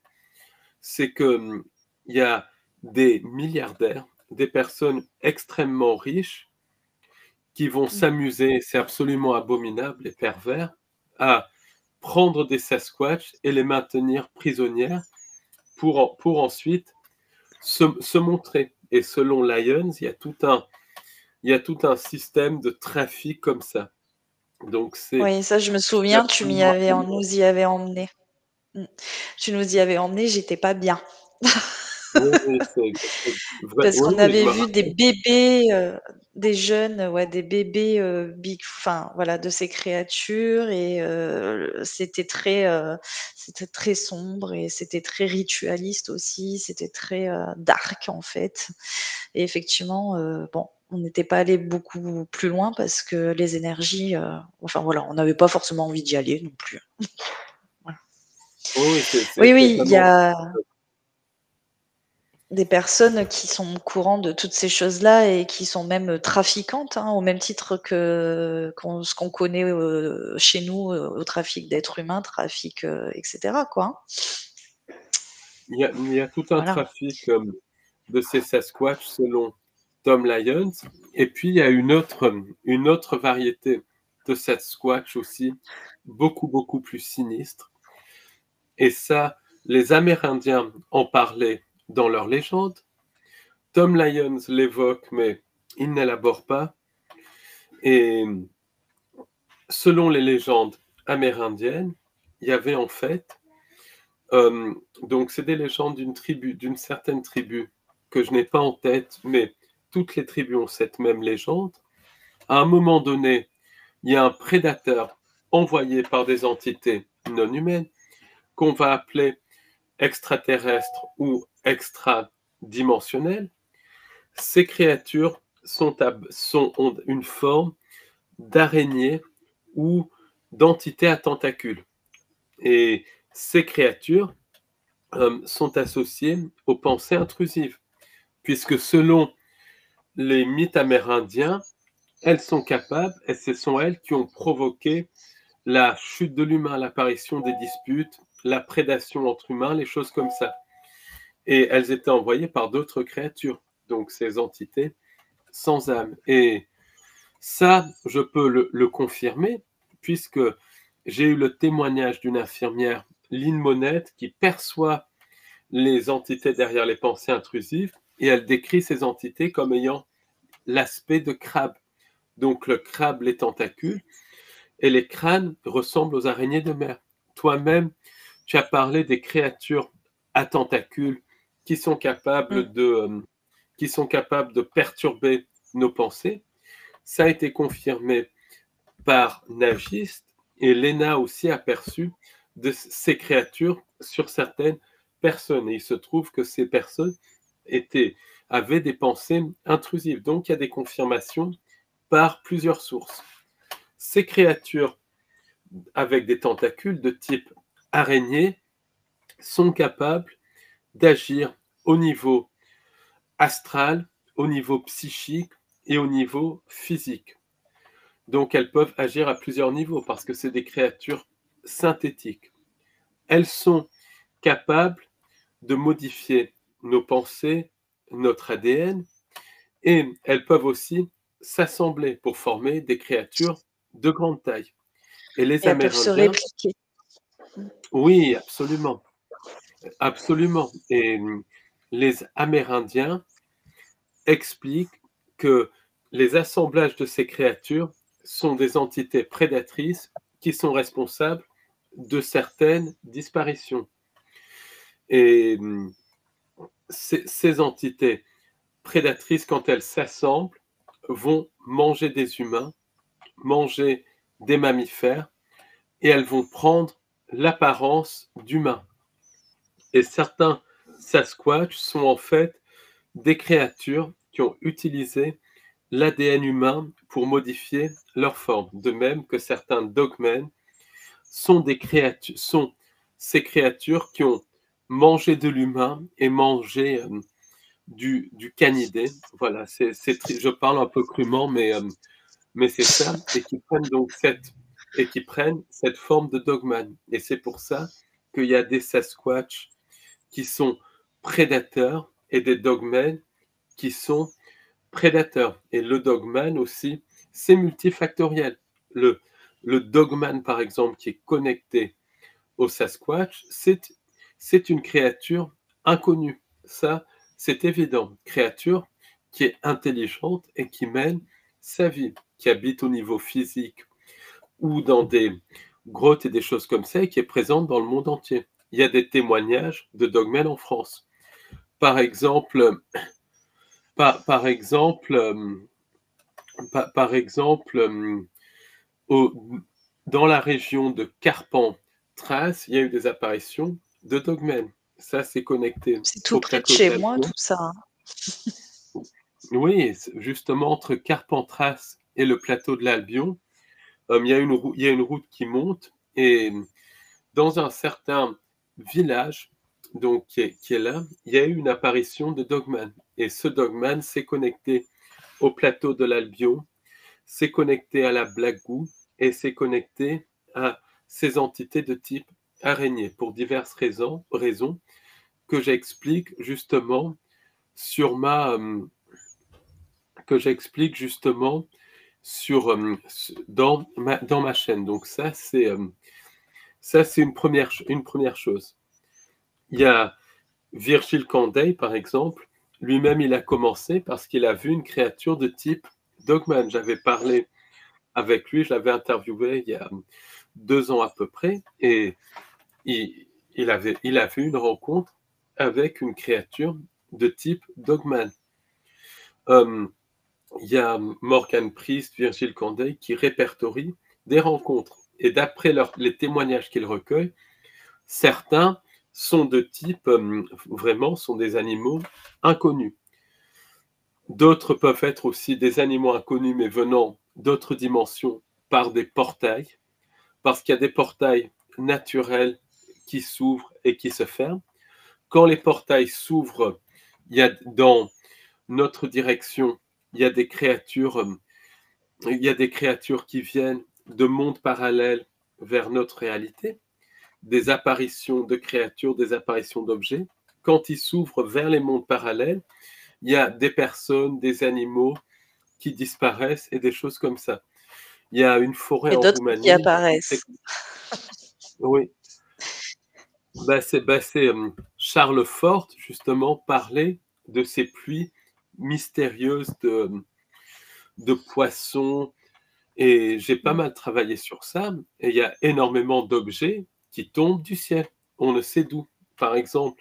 c'est qu'il y a des milliardaires, des personnes extrêmement riches qui vont s'amuser, c'est absolument abominable et pervers, à prendre des Sasquatch et les maintenir prisonnières pour ensuite se montrer. Et selon Lyons, il y a tout un système de trafic comme ça. Donc oui, ça je me souviens, nous y avais emmené. Tu nous y avais emmené, j'étais pas bien. Oui, Parce qu'on oui, je avait me vu des rappelle. bébés, des jeunes, ouais, des bébés, enfin voilà, de ces créatures et c'était très sombre et c'était très ritualiste aussi, c'était très, dark en fait et effectivement, bon, on n'était pas allé beaucoup plus loin parce que les énergies, enfin voilà, on n'avait pas forcément envie d'y aller non plus. Voilà. Oui, Oui, c'est oui, il y vraiment. a des personnes qui sont au courant de toutes ces choses-là et qui sont même trafiquantes, hein, au même titre que ce qu'on connaît, chez nous, au trafic d'êtres humains, trafic, et cetera, quoi, hein. Il y a tout un Voilà. trafic de ces Sasquatch selon Tom Lyons. Et puis, il y a une autre variété de Sasquatch aussi, beaucoup plus sinistre. Et ça, les Amérindiens en parlaient dans leurs légendes. Tom Lyons l'évoque, mais il n'élabore pas. Et selon les légendes amérindiennes, il y avait en fait, donc c'est des légendes d'une certaine tribu que je n'ai pas en tête, mais toutes les tribus ont cette même légende. À un moment donné, il y a un prédateur envoyé par des entités non humaines qu'on va appeler extraterrestres ou extradimensionnels. Ces créatures ont une forme d'araignée ou d'entité à tentacules. Et ces créatures sont associées aux pensées intrusives, puisque selon les mythes amérindiens, elles sont capables, et ce sont elles qui ont provoqué la chute de l'humain, l'apparition des disputes, la prédation entre humains, les choses comme ça. Et elles étaient envoyées par d'autres créatures. Donc ces entités sans âme. Et ça, je peux le confirmer, puisque j'ai eu le témoignage d'une infirmière, Lynn Monette, qui perçoit les entités derrière les pensées intrusives, et elle décrit ces entités comme ayant l'aspect de crabe. Donc le crabe, les tentacules, et les crânes ressemblent aux araignées de mer. Toi-même, tu as parlé des créatures à tentacules qui sont capables de perturber nos pensées. Ça a été confirmé par Nagiste, et Léna aussi a perçu de ces créatures sur certaines personnes. Et il se trouve que ces personnes avaient des pensées intrusives. Donc il y a des confirmations par plusieurs sources. Ces créatures avec des tentacules de type araignée sont capables d'agir au niveau astral, au niveau psychique et au niveau physique. Donc elles peuvent agir à plusieurs niveaux parce que c'est des créatures synthétiques. Elles sont capables de modifier nos pensées, notre ADN, et elles peuvent aussi s'assembler pour former des créatures de grande taille. Et les elles peuvent se Amérindiens, répliquer. oui, absolument, absolument. Et les Amérindiens expliquent que les assemblages de ces créatures sont des entités prédatrices qui sont responsables de certaines disparitions. Et ces entités prédatrices, quand elles s'assemblent, vont manger des humains, manger des mammifères, et elles vont prendre l'apparence d'humains. Et certains Sasquatch sont en fait des créatures qui ont utilisé l'ADN humain pour modifier leur forme. De même que certains Dogmen sont ces créatures qui ont mangé de l'humain et mangé du canidé. Voilà, je parle un peu crûment, mais c'est ça, et qui prennent cette forme de Dogman. Et c'est pour ça qu'il y a des Sasquatch qui sont prédateurs et des Dogmen qui sont prédateurs. Et le Dogman aussi, c'est multifactoriel. Le Dogman, par exemple, qui est connecté au Sasquatch, c'est une créature inconnue. Ça, c'est évident. Créature qui est intelligente et qui mène sa vie, qui habite au niveau physique ou dans des grottes et des choses comme ça, et qui est présente dans le monde entier. Il y a des témoignages de Dogmen en France. Par exemple, dans la région de Carpentras, il y a eu des apparitions de Dogmen. Ça, c'est connecté C'est tout au près de plateau de chez moi, l'Albion. tout ça. Oui, justement, entre Carpentras et le plateau de l'Albion, il y a une route qui monte, et dans un certain village donc, qui est là, il y a eu une apparition de Dogman. Et ce Dogman s'est connecté au plateau de l'Albion, s'est connecté à la Blagou et s'est connecté à ces entités de type araignée pour diverses raisons que j'explique justement dans ma chaîne. Donc ça c'est une première chose. Il y a Virgile Candeille, par exemple, lui-même il a commencé parce qu'il a vu une créature de type Dogman. J'avais parlé avec lui, je l'avais interviewé il y a 2 ans à peu près, et il a vu une rencontre avec une créature de type Dogman. Il y a Morgan Priest, Virgile Candeille qui répertorient des rencontres. Et d'après les témoignages qu'ils recueillent, certains sont de type, vraiment, sont des animaux inconnus. D'autres peuvent être aussi des animaux inconnus, mais venant d'autres dimensions par des portails, parce qu'il y a des portails naturels qui s'ouvrent et qui se ferment. Quand les portails s'ouvrent, il y a dans notre direction, il y a des créatures qui viennent de mondes parallèles vers notre réalité, des apparitions de créatures, des apparitions d'objets. Quand ils s'ouvrent vers les mondes parallèles, il y a des personnes, des animaux qui disparaissent et des choses comme ça. Il y a une forêt Et en d'autres qui Roumanie. apparaissent. Oui, c'est Charles Fort, justement, parlait de ces pluies mystérieuses de poissons. Et j'ai pas mal travaillé sur ça. Et il y a énormément d'objets qui tombent du ciel. On ne sait d'où. Par exemple,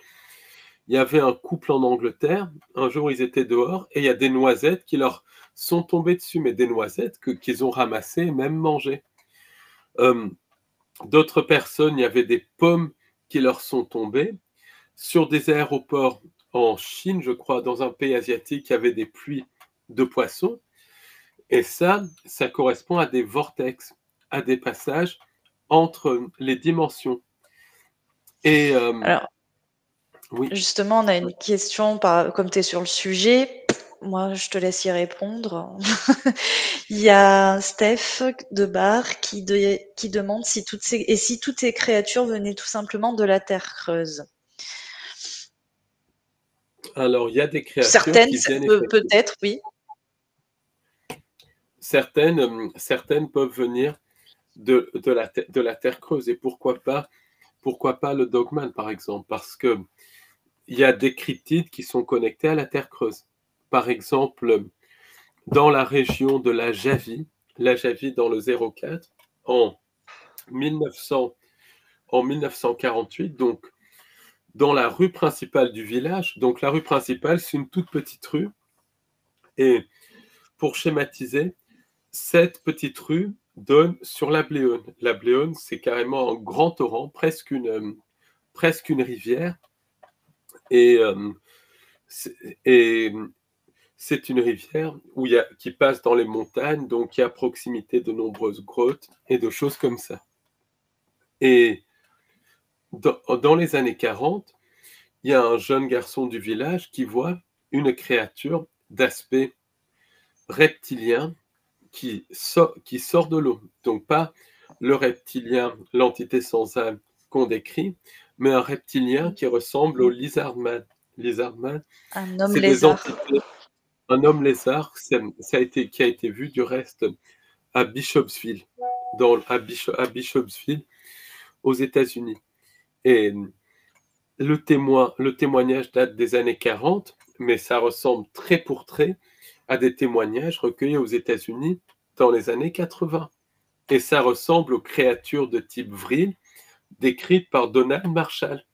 il y avait un couple en Angleterre. Un jour, ils étaient dehors et il y a des noisettes qui leur sont tombées dessus, mais des noisettes qu'ils ont ramassées et même mangées. D'autres personnes, il y avait des pommes qui leur sont tombées. Sur des aéroports en Chine, je crois, dans un pays asiatique, il y avait des pluies de poissons. Et ça correspond à des vortex, à des passages entre les dimensions. Et Alors, oui, justement, on a une question, comme tu es sur le sujet, moi je te laisse y répondre. Il y a Steph de Bar qui demande si toutes ces créatures venaient tout simplement de la Terre creuse. alors il y a des créatures Certaines, qui viennent peut-être, oui. certaines peuvent venir de la Terre creuse. Et pourquoi pas le Dogman, par exemple, parce que il y a des cryptides qui sont connectés à la Terre creuse. Par exemple, dans la région de la Javie dans le 04, en 1948, donc dans la rue principale du village. Donc la rue principale, c'est une toute petite rue. Et pour schématiser, cette petite rue donne sur la Bléone. La Bléone, c'est carrément un grand torrent, presque une rivière. Et c'est une rivière qui passe dans les montagnes, donc qui est à proximité de nombreuses grottes et de choses comme ça. Et dans les années 40, il y a un jeune garçon du village qui voit une créature d'aspect reptilien qui sort de l'eau. Donc pas le reptilien, l'entité sans âme qu'on décrit, mais un reptilien qui ressemble au lizardman. Lizardman, Un homme c'est des lézard. entités. Un homme lézard, qui a été vu du reste à Bishopsville, à Bishopsville, aux États-Unis. Et le témoignage date des années 40, mais ça ressemble trait pour trait à des témoignages recueillis aux États-Unis dans les années 80. Et ça ressemble aux créatures de type vril décrites par Donald Marshall.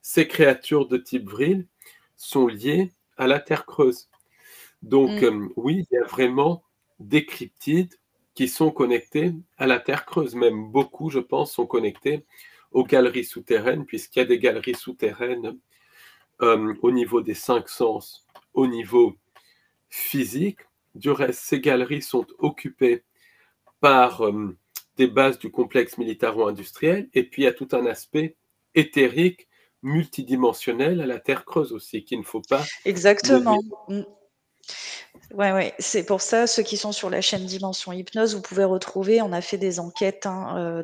Ces créatures de type vril sont liées à la Terre creuse. Donc, oui, il y a vraiment des cryptides qui sont connectés à la Terre creuse. Même beaucoup, je pense, sont connectés aux galeries souterraines, puisqu'il y a des galeries souterraines au niveau des 5 sens, au niveau physique. Du reste, ces galeries sont occupées par des bases du complexe militaro-industriel, et puis il y a tout un aspect éthérique, multidimensionnel à la Terre creuse aussi, qu'il ne faut pas Exactement. Ouais, c'est pour ça, ceux qui sont sur la chaîne Dimension Hypnose, vous pouvez retrouver, on a fait des enquêtes,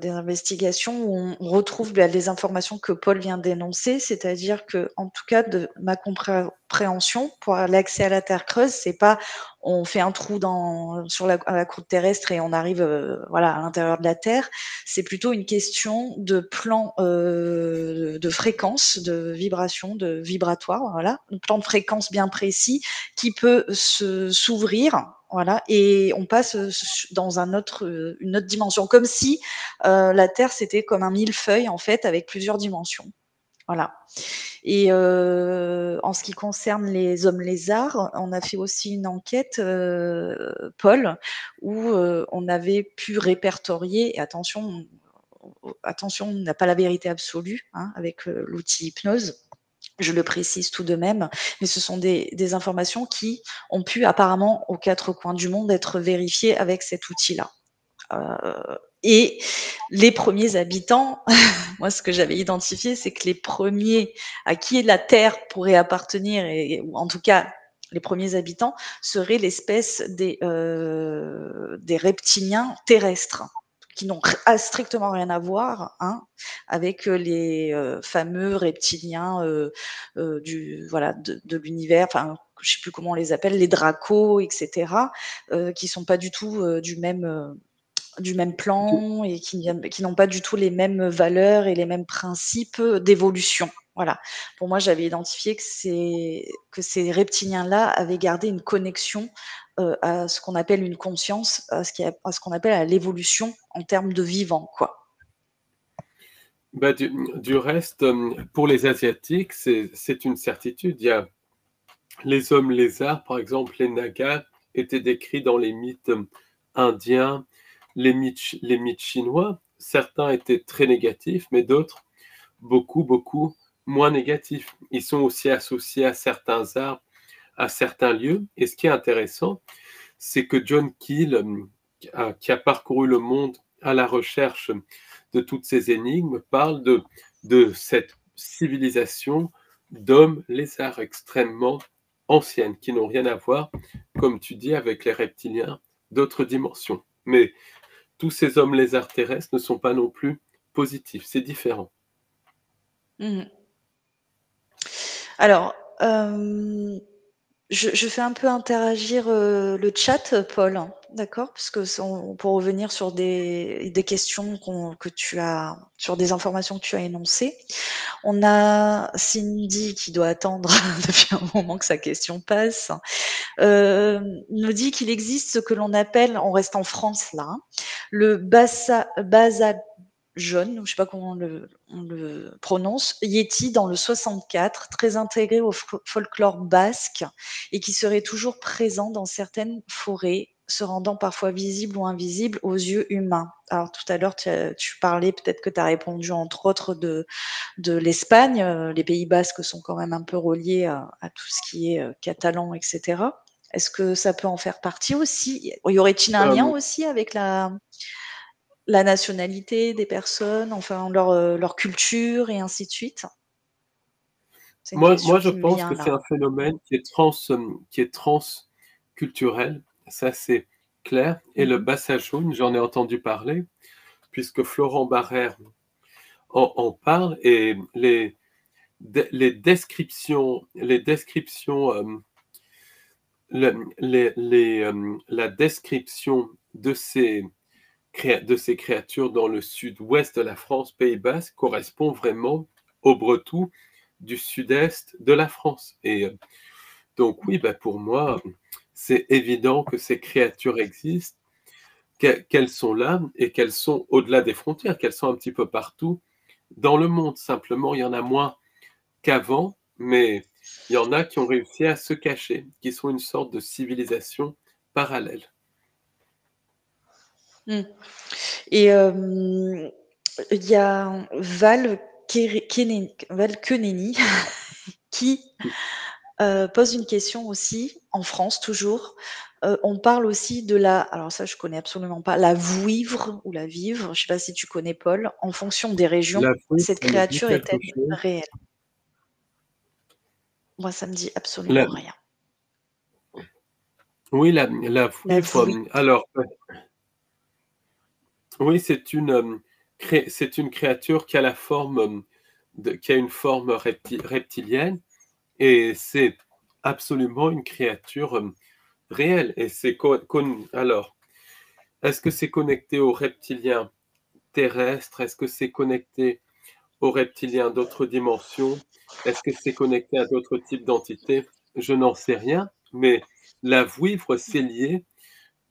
des investigations où on retrouve les informations que Paul vient d'énoncer, c'est-à-dire que, en tout cas, de ma compréhension, pour l'accès à la Terre creuse, c'est pas on fait un trou à la croûte terrestre et on arrive à l'intérieur de la Terre. C'est plutôt une question de plan de fréquence, de vibration, de vibratoire, voilà, un plan de fréquence bien précis qui peut s'ouvrir, voilà, et on passe dans une autre dimension, comme si la Terre c'était comme un millefeuille en fait avec plusieurs dimensions. Voilà. Et en ce qui concerne les hommes lézards, on a fait aussi une enquête, Paul, où on avait pu répertorier, et attention, on n'a pas la vérité absolue avec l'outil hypnose. Je le précise tout de même, mais ce sont des informations qui ont pu apparemment aux 4 coins du monde être vérifiées avec cet outil-là. Et les premiers habitants, moi ce que j'avais identifié, c'est que les premiers à qui la Terre pourrait appartenir, ou en tout cas les premiers habitants, seraient l'espèce des reptiliens terrestres, qui n'ont strictement rien à voir avec les fameux reptiliens de l'univers, enfin je sais plus comment on les appelle, les dracos, etc., qui sont pas du tout du même plan et qui n'ont pas du tout les mêmes valeurs et les mêmes principes d'évolution. Voilà. Pour moi, j'avais identifié que ces reptiliens-là avaient gardé une connexion à ce qu'on appelle une conscience, à ce qu'on appelle à l'évolution en termes de vivant, quoi. Bah, du reste, pour les Asiatiques, c'est une certitude. Il y a les hommes lézards, par exemple, les Nagas, étaient décrits dans les mythes indiens, les mythes chinois. Certains étaient très négatifs, mais d'autres beaucoup moins négatifs. Ils sont aussi associés à certains arbres, à certains lieux. Et ce qui est intéressant, c'est que John Keel, qui a parcouru le monde à la recherche de toutes ces énigmes, parle de cette civilisation d'hommes lézards extrêmement anciennes, qui n'ont rien à voir, comme tu dis, avec les reptiliens d'autres dimensions. Mais tous ces hommes lézards terrestres ne sont pas non plus positifs, c'est différent. Alors, je fais un peu interagir le chat, Paul, hein, d'accord? Parce que pour revenir sur des questions que tu as, sur des informations que tu as énoncées. On a Cindy qui doit attendre depuis un moment que sa question passe. Nous dit qu'il existe ce que l'on appelle, on reste en France là, hein, le basa jaune, je sais pas comment on le prononce, Yéti dans le 64, très intégré au folklore basque et qui serait toujours présent dans certaines forêts, se rendant parfois visible ou invisible aux yeux humains. Alors tout à l'heure, tu parlais, peut-être que tu as répondu entre autres de l'Espagne. Les Pays basques sont quand même un peu reliés à tout ce qui est catalan, etc. Est-ce que ça peut en faire partie aussi? Y aurait-il un lien aussi avec la nationalité des personnes, enfin leur culture et ainsi de suite? C'est une Moi, question je qui me pense vient que c'est là. un phénomène qui est transculturel, ça c'est clair. Et le bassa jaune, j'en ai entendu parler, puisque Florent Barrère en parle, et les descriptions, la description de ces créatures dans le sud-ouest de la France, Pays Basque, correspond vraiment aux Bretons du sud-est de la France. Et donc oui, pour moi, c'est évident que ces créatures existent, qu'elles sont là et qu'elles sont au-delà des frontières, qu'elles sont un petit peu partout dans le monde. Simplement, il y en a moins qu'avant, mais il y en a qui ont réussi à se cacher, qui sont une sorte de civilisation parallèle. Et il y a Val Keneni qui pose une question aussi, en France toujours. On parle aussi de alors ça je connais absolument pas, la vouivre ou la vivre, je sais pas si tu connais Paul, en fonction des régions, La fouille, cette ça me dit créature quelque est-elle chose. réelle? Moi ça me dit absolument rien. Oui, la La vouivre, vouivre. alors, oui, c'est une créature qui a la forme qui a une forme reptilienne, et c'est absolument une créature réelle. Et c'est alors, est-ce que c'est connecté aux reptiliens terrestres? Est-ce que c'est connecté aux reptiliens d'autres dimensions? Est-ce que c'est connecté à d'autres types d'entités? Je n'en sais rien, mais la vouivre, c'est lié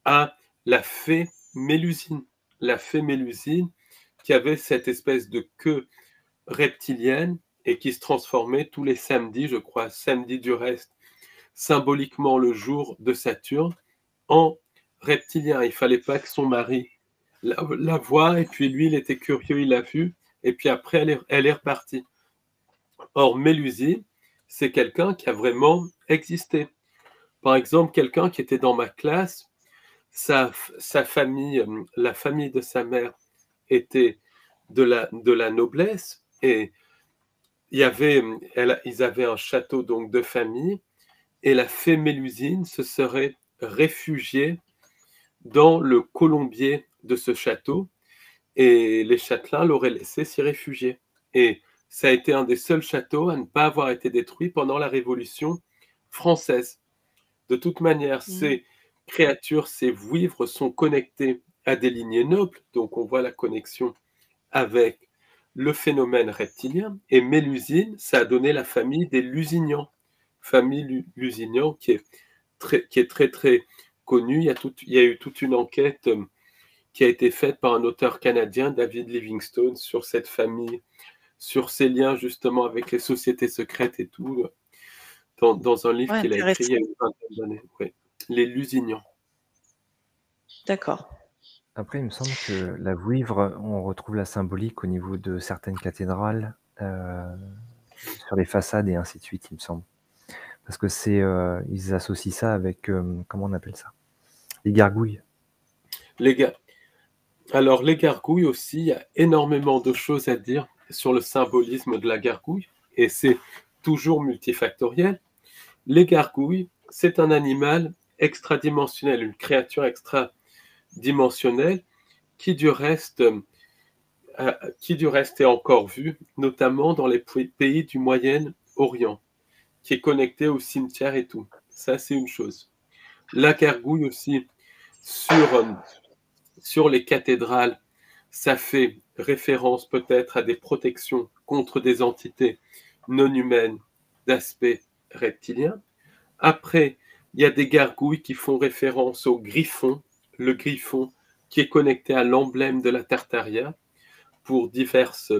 à la fée Mélusine. La fée Mélusine qui avait cette espèce de queue reptilienne et qui se transformait tous les samedis, je crois, samedi du reste, symboliquement le jour de Saturne, en reptilien. Il fallait pas que son mari la voie, et puis lui, il était curieux, il l'a vue, et puis après, elle est repartie. Or, Mélusine, c'est quelqu'un qui a vraiment existé. Par exemple, quelqu'un qui était dans ma classe, sa famille, la famille de sa mère était de la noblesse, et ils avaient un château donc de famille, et la fée Mélusine se serait réfugiée dans le colombier de ce château, et les châtelains l'auraient laissé s'y réfugier. Et ça a été un des seuls châteaux à ne pas avoir été détruit pendant la Révolution française. De toute manière, ces créatures, ces vouivres sont connectés à des lignées nobles, donc on voit la connexion avec le phénomène reptilien. Et Mélusine, ça a donné la famille des Lusignan, famille Lusignan qui est très très connue. Il y a eu toute une enquête qui a été faite par un auteur canadien, David Livingstone, sur cette famille, sur ses liens justement avec les sociétés secrètes et tout, dans un livre qu'il a écrit il y a une vingtaine d'années. Oui. Les Lusignans. D'accord. Après, il me semble que la vouivre, on retrouve la symbolique au niveau de certaines cathédrales, sur les façades et ainsi de suite, il me semble. Parce que ils associent ça avec, comment on appelle ça? Les gargouilles. Alors, les gargouilles aussi, il y a énormément de choses à dire sur le symbolisme de la gargouille, et c'est toujours multifactoriel. Les gargouilles, c'est un animal extradimensionnel, une créature extradimensionnelle qui du reste est encore vue, notamment dans les pays du Moyen-Orient, qui est connecté au cimetière et tout. Ça, c'est une chose. La gargouille aussi, sur les cathédrales, ça fait référence peut-être à des protections contre des entités non humaines d'aspect reptilien. Après, il y a des gargouilles qui font référence au griffon, le griffon qui est connecté à l'emblème de la Tartaria pour diverses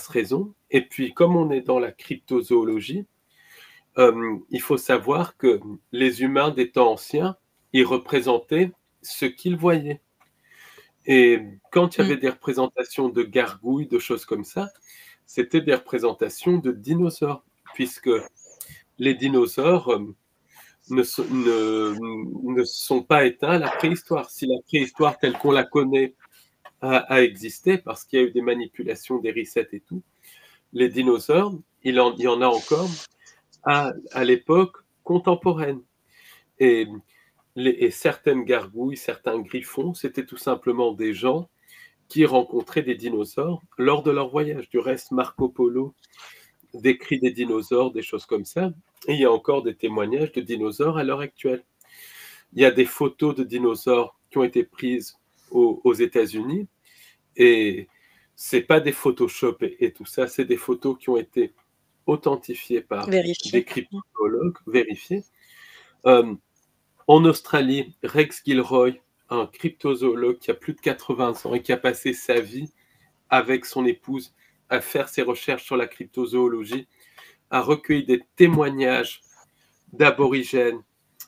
raisons. Et puis, comme on est dans la cryptozoologie, il faut savoir que les humains des temps anciens, ils représentaient ce qu'ils voyaient. Et quand il y avait des représentations de gargouilles, de choses comme ça, c'était des représentations de dinosaures, puisque les dinosaures ne sont pas éteints à la préhistoire. Si la préhistoire telle qu'on la connaît a existé, parce qu'il y a eu des manipulations, des resets et tout, les dinosaures, il y en a encore à l'époque contemporaine. Et certaines gargouilles, certains griffons, c'était tout simplement des gens qui rencontraient des dinosaures lors de leur voyage. Du reste, Marco Polo décrit des dinosaures, des choses comme ça. Et il y a encore des témoignages de dinosaures à l'heure actuelle. Il y a des photos de dinosaures qui ont été prises aux États-Unis. Et c'est pas des Photoshop et tout ça, c'est des photos qui ont été authentifiées par des cryptozoologues, vérifiées. En Australie, Rex Gilroy, un cryptozoologue qui a plus de 80 ans et qui a passé sa vie avec son épouse à faire ses recherches sur la cryptozoologie, a recueilli des témoignages d'aborigènes,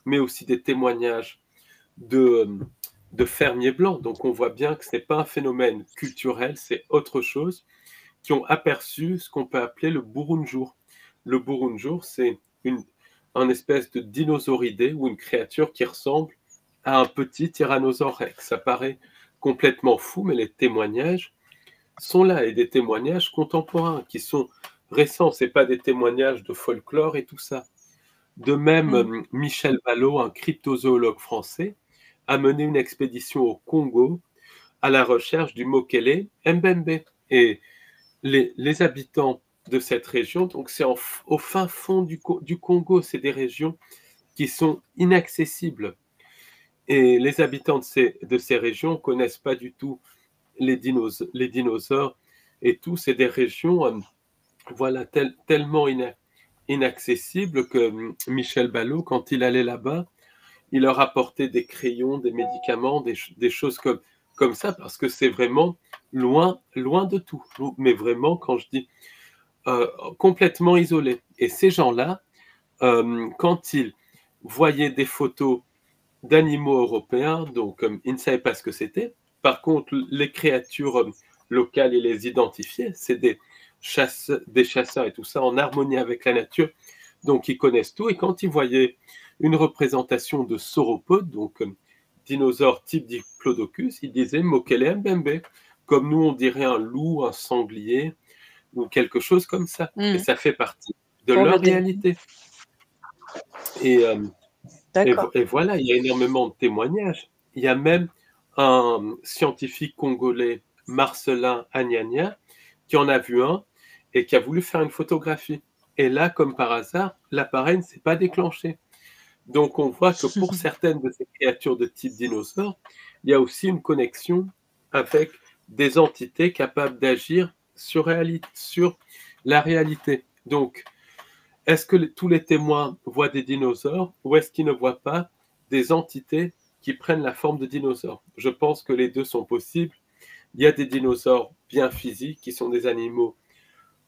mais aussi des témoignages de fermiers blancs. Donc on voit bien que ce n'est pas un phénomène culturel, c'est autre chose, qui ont aperçu ce qu'on peut appeler le burunjur. Le burunjur, c'est un espèce de dinosauridé ou une créature qui ressemble à un petit tyrannosaure rex. Ça paraît complètement fou, mais les témoignages sont là, et des témoignages contemporains qui sont récents. C'est pas des témoignages de folklore et tout ça. De même, Michel Ballot, un cryptozoologue français, a mené une expédition au Congo à la recherche du Mokele Mbembe. Et les habitants de cette région, donc c'est au fin fond du Congo, c'est des régions qui sont inaccessibles. Et les habitants de ces régions ne connaissent pas du tout les dinosaures et tout. C'est des régions voilà, tellement inaccessibles que Michel Ballot, quand il allait là-bas, il leur apportait des crayons, des médicaments, des choses comme ça, parce que c'est vraiment loin de tout. Mais vraiment, quand je dis complètement isolé. Et ces gens-là, quand ils voyaient des photos d'animaux européens, donc ils ne savaient pas ce que c'était. Par contre, les créatures locales, ils les identifiaient. C'est des chasseurs et tout ça en harmonie avec la nature. Donc, ils connaissent tout. Et quand ils voyaient une représentation de sauropodes, donc dinosaures type Diplodocus, ils disaient Mokele Mbembe. Comme nous, on dirait un loup, un sanglier ou quelque chose comme ça. Et ça fait partie de leur réalité. Et voilà, il y a énormément de témoignages. Il y a même un scientifique congolais, Marcelin Agnagna, qui en a vu un et qui a voulu faire une photographie. Et là, comme par hasard, l'appareil ne s'est pas déclenché. Donc, on voit que pour certaines de ces créatures de type dinosaure, il y a aussi une connexion avec des entités capables d'agir sur la réalité. Donc, est-ce que tous les témoins voient des dinosaures ou est-ce qu'ils ne voient pas des entités qui prennent la forme de dinosaures? Je pense que les deux sont possibles. Il y a des dinosaures bien physiques qui sont des animaux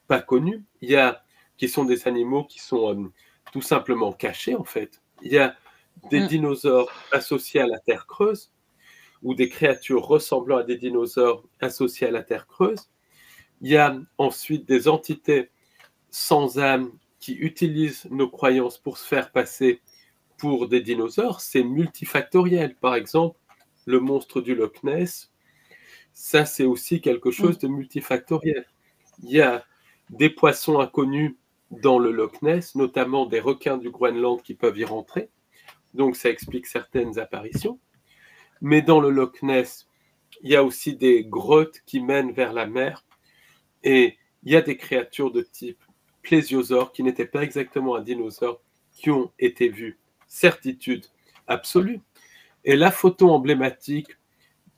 pas connus. Il y a qui sont des animaux qui sont tout simplement cachés en fait. Il y a des dinosaures associés à la terre creuse ou des créatures ressemblant à des dinosaures associés à la terre creuse. Il y a ensuite des entités sans âme qui utilisent nos croyances pour se faire passer pour des dinosaures. C'est multifactoriel. Par exemple, le monstre du Loch Ness, ça c'est aussi quelque chose de multifactoriel. Il y a des poissons inconnus dans le Loch Ness, notamment des requins du Groenland qui peuvent y rentrer. Donc ça explique certaines apparitions. Mais dans le Loch Ness, il y a aussi des grottes qui mènent vers la mer et il y a des créatures de type plésiosaure qui n'étaient pas exactement un dinosaure qui ont été vues. Certitude absolue. Et la photo emblématique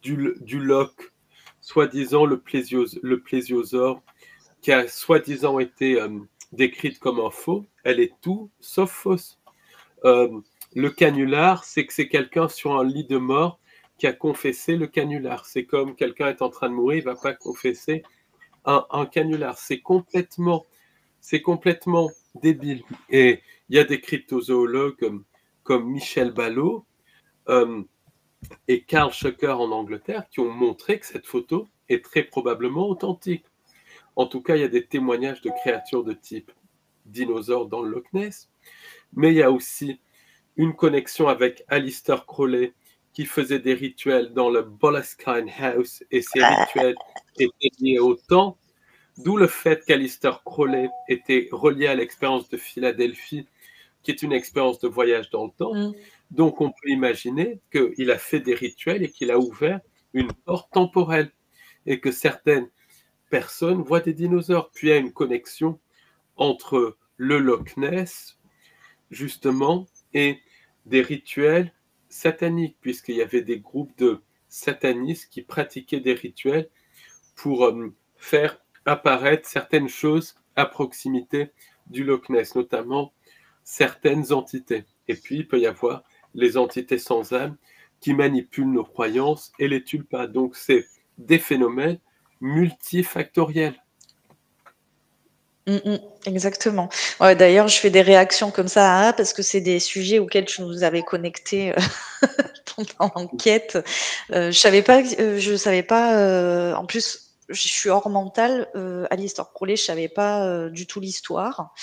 du loch, soi-disant le plésiosaure, qui a soi-disant été décrite comme un faux, elle est tout sauf fausse. Le canular, c'est que c'est quelqu'un sur un lit de mort qui a confessé le canular. C'est comme quelqu'un est en train de mourir, il ne va pas confesser un canular. C'est complètement débile. Et il y a des cryptozoologues comme Michel Ballot et Karl Schucker en Angleterre qui ont montré que cette photo est très probablement authentique. En tout cas, il y a des témoignages de créatures de type dinosaure dans le Loch Ness, mais il y a aussi une connexion avec Aleister Crowley qui faisait des rituels dans le Boleskine House et ces rituels étaient liés au temps, d'où le fait qu'Aleister Crowley était relié à l'expérience de Philadelphie, qui est une expérience de voyage dans le temps. Donc on peut imaginer qu'il a fait des rituels et qu'il a ouvert une porte temporelle et que certaines personnes voient des dinosaures. Puis il y a une connexion entre le Loch Ness, justement, et des rituels sataniques, puisqu'il y avait des groupes de satanistes qui pratiquaient des rituels pour faire apparaître certaines choses à proximité du Loch Ness, notamment certaines entités. Et puis, il peut y avoir les entités sans âme qui manipulent nos croyances et les tuent pas. Donc, c'est des phénomènes multifactoriels. Exactement. Ouais, d'ailleurs, je fais des réactions comme ça parce que c'est des sujets auxquels je nous avais connectés pendant l'enquête. Je savais pas. En plus, je suis hors mental. Aleister Crowley, je savais pas du tout l'histoire.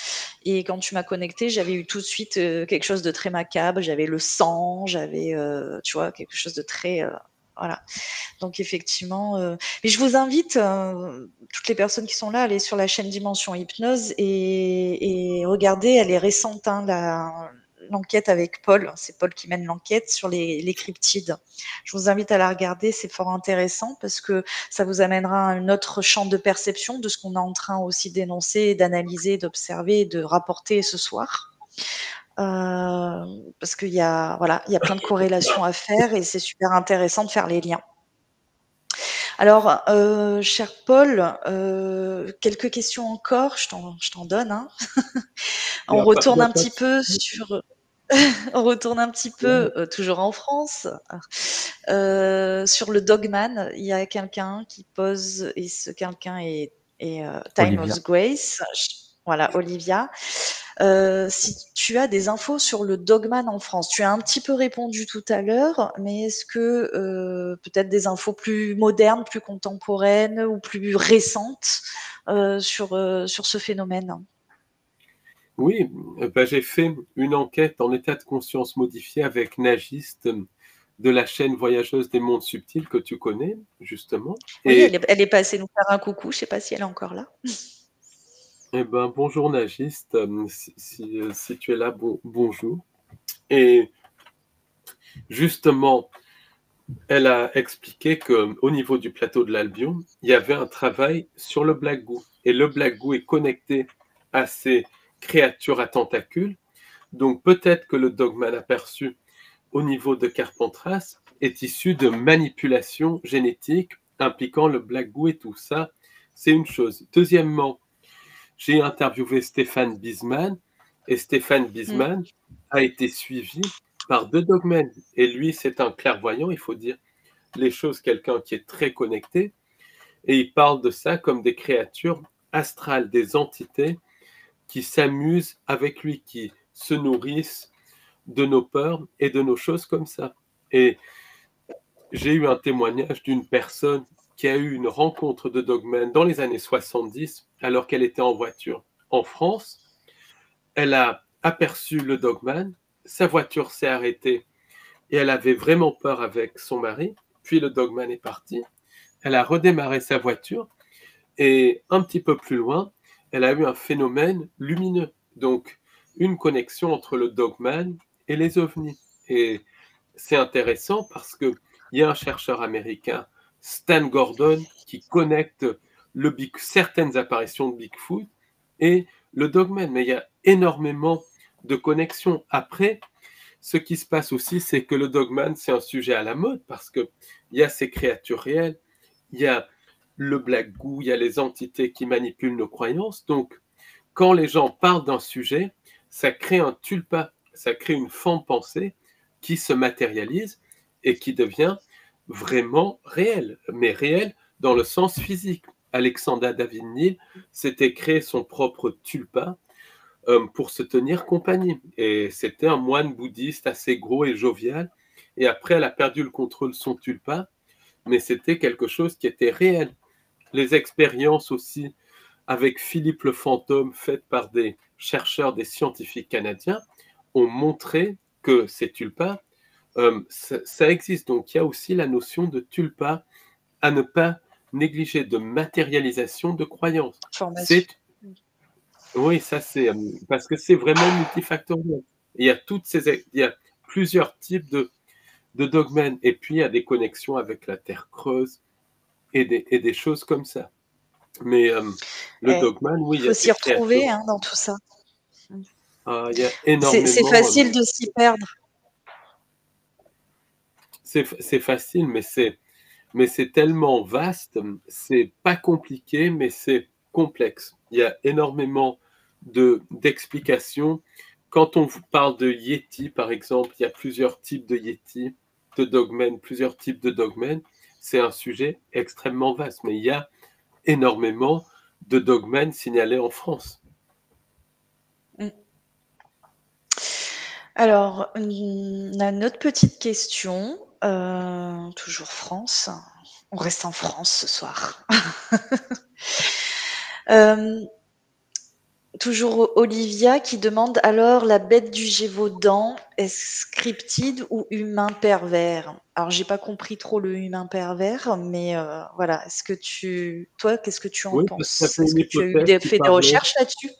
Et quand tu m'as connecté, j'avais eu tout de suite quelque chose de très macabre. J'avais le sang, j'avais, tu vois, quelque chose de très voilà. Donc effectivement, mais je vous invite, toutes les personnes qui sont là, à aller sur la chaîne Dimension Hypnose et regardez, elle est récente, hein, l'enquête avec Paul. C'est Paul qui mène l'enquête sur les cryptides. Je vous invite à la regarder, c'est fort intéressant parce que ça vous amènera à un autre champ de perception de ce qu'on est en train aussi d'énoncer, d'analyser, d'observer et de rapporter ce soir. Parce qu'il y a plein de corrélations à faire et c'est super intéressant de faire les liens. Alors, cher Paul, quelques questions encore, je t'en donne, hein. On retourne un petit peu sur toujours en France, sur le Dogman. Il y a quelqu'un qui pose et ce quelqu'un est Time of Grace. Voilà, Olivia. Si tu as des infos sur le Dogman en France, tu as un petit peu répondu tout à l'heure, mais est-ce que peut-être des infos plus modernes, plus contemporaines ou plus récentes sur ce phénomène? Oui, j'ai fait une enquête en état de conscience modifié avec Nagiste de la chaîne Voyageuse des mondes subtils que tu connais, justement. Oui, elle est passée nous faire un coucou, je ne sais pas si elle est encore là. Eh ben, bonjour Nagiste, si tu es là, bonjour. Et justement, elle a expliqué qu'au niveau du plateau de l'Albion, il y avait un travail sur le Black Goo. Et le Black Goo est connecté à ces créature à tentacules. Donc peut-être que le dogman aperçu au niveau de Carpentras est issu de manipulations génétiques impliquant le black goo et tout ça. C'est une chose. Deuxièmement, j'ai interviewé Stéphane Bisman et Stéphane Bisman a été suivi par 2 dogmen. Et lui, c'est un clairvoyant, il faut dire les choses, quelqu'un qui est très connecté. Et il parle de ça comme des créatures astrales, des entités qui s'amusent avec lui, qui se nourrissent de nos peurs et de nos choses comme ça. Et j'ai eu un témoignage d'une personne qui a eu une rencontre de dogmen dans les années 70, alors qu'elle était en voiture en France. Elle a aperçu le dogman, sa voiture s'est arrêtée et elle avait vraiment peur avec son mari. Puis le dogman est parti. Elle a redémarré sa voiture et un petit peu plus loin, elle a eu un phénomène lumineux. Donc, une connexion entre le dogman et les ovnis. Et c'est intéressant parce qu'il y a un chercheur américain, Stan Gordon, qui connecte certaines apparitions de Bigfoot et le dogman. Mais il y a énormément de connexions. Après, ce qui se passe aussi, c'est que le dogman, c'est un sujet à la mode parce qu'il y a ces créatures réelles, il y a le black goo, il y a les entités qui manipulent nos croyances. Donc, quand les gens parlent d'un sujet, ça crée un tulpa, ça crée une forme pensée qui se matérialise et qui devient vraiment réelle, mais réelle dans le sens physique. Alexandra David-Néel s'était créé son propre tulpa pour se tenir compagnie. Et c'était un moine bouddhiste assez gros et jovial. Et après, elle a perdu le contrôle de son tulpa, mais c'était quelque chose qui était réel. Les expériences aussi avec Philippe le fantôme faites par des chercheurs, des scientifiques canadiens, ont montré que ces tulpas, ça existe. Donc il y a aussi la notion de tulpa à ne pas négliger, de matérialisation de croyances. Oui, ça c'est parce que c'est vraiment multifactoriel. Il y a plusieurs types de dogmen et puis il y a des connexions avec la Terre creuse et des choses comme ça. Mais le dogman, oui, il faut s'y retrouver dans tout ça. Il y a énormément. C'est facile de s'y perdre. C'est facile, mais c'est tellement vaste. C'est pas compliqué, mais c'est complexe. Il y a énormément d'explications. Quand on vous parle de Yéti, par exemple, il y a plusieurs types de Yéti, de dogmen, plusieurs types de dogmen. C'est un sujet extrêmement vaste, mais il y a énormément de dogmen signalés en France. Alors, on a une autre petite question, toujours France. On reste en France ce soir. Toujours Olivia qui demande alors la bête du Gévaudan est-ce cryptide ou humain pervers? Alors j'ai pas compris trop le humain pervers, mais voilà. Est-ce que toi, qu'est-ce que tu en penses? Est-ce que tu as eu fait des recherches là-dessus?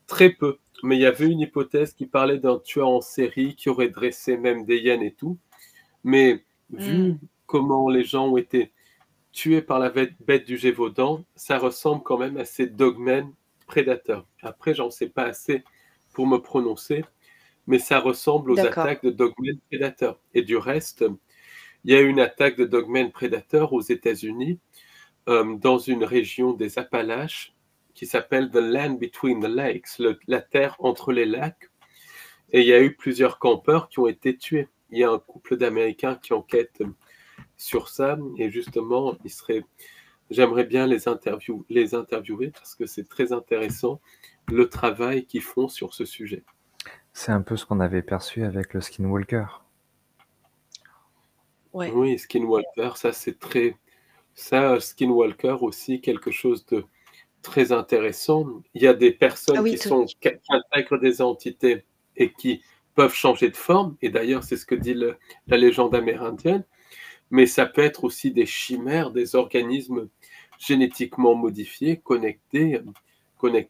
Très peu, mais il y avait une hypothèse qui parlait d'un tueur en série qui aurait dressé même des hyènes et tout. Mais vu comment les gens ont été tués par la bête du Gévaudan, ça ressemble quand même à ces dogmen prédateurs. Après, j'en sais pas assez pour me prononcer, mais ça ressemble aux attaques de dogmen prédateurs. Et du reste, il y a une attaque de dogmen prédateurs aux États-Unis, dans une région des Appalaches qui s'appelle The Land Between the Lakes, la terre entre les lacs. Et il y a eu plusieurs campeurs qui ont été tués. Il y a un couple d'Américains qui enquêtent sur ça, et justement, j'aimerais bien les interviewer parce que c'est très intéressant le travail qu'ils font sur ce sujet. C'est un peu ce qu'on avait perçu avec le Skinwalker. Ouais. Oui, Skinwalker, Skinwalker aussi, quelque chose de très intéressant. Il y a des personnes qui intègrent des entités et qui peuvent changer de forme, et d'ailleurs c'est ce que dit la légende amérindienne, mais ça peut être aussi des chimères, des organismes génétiquement modifiés connectés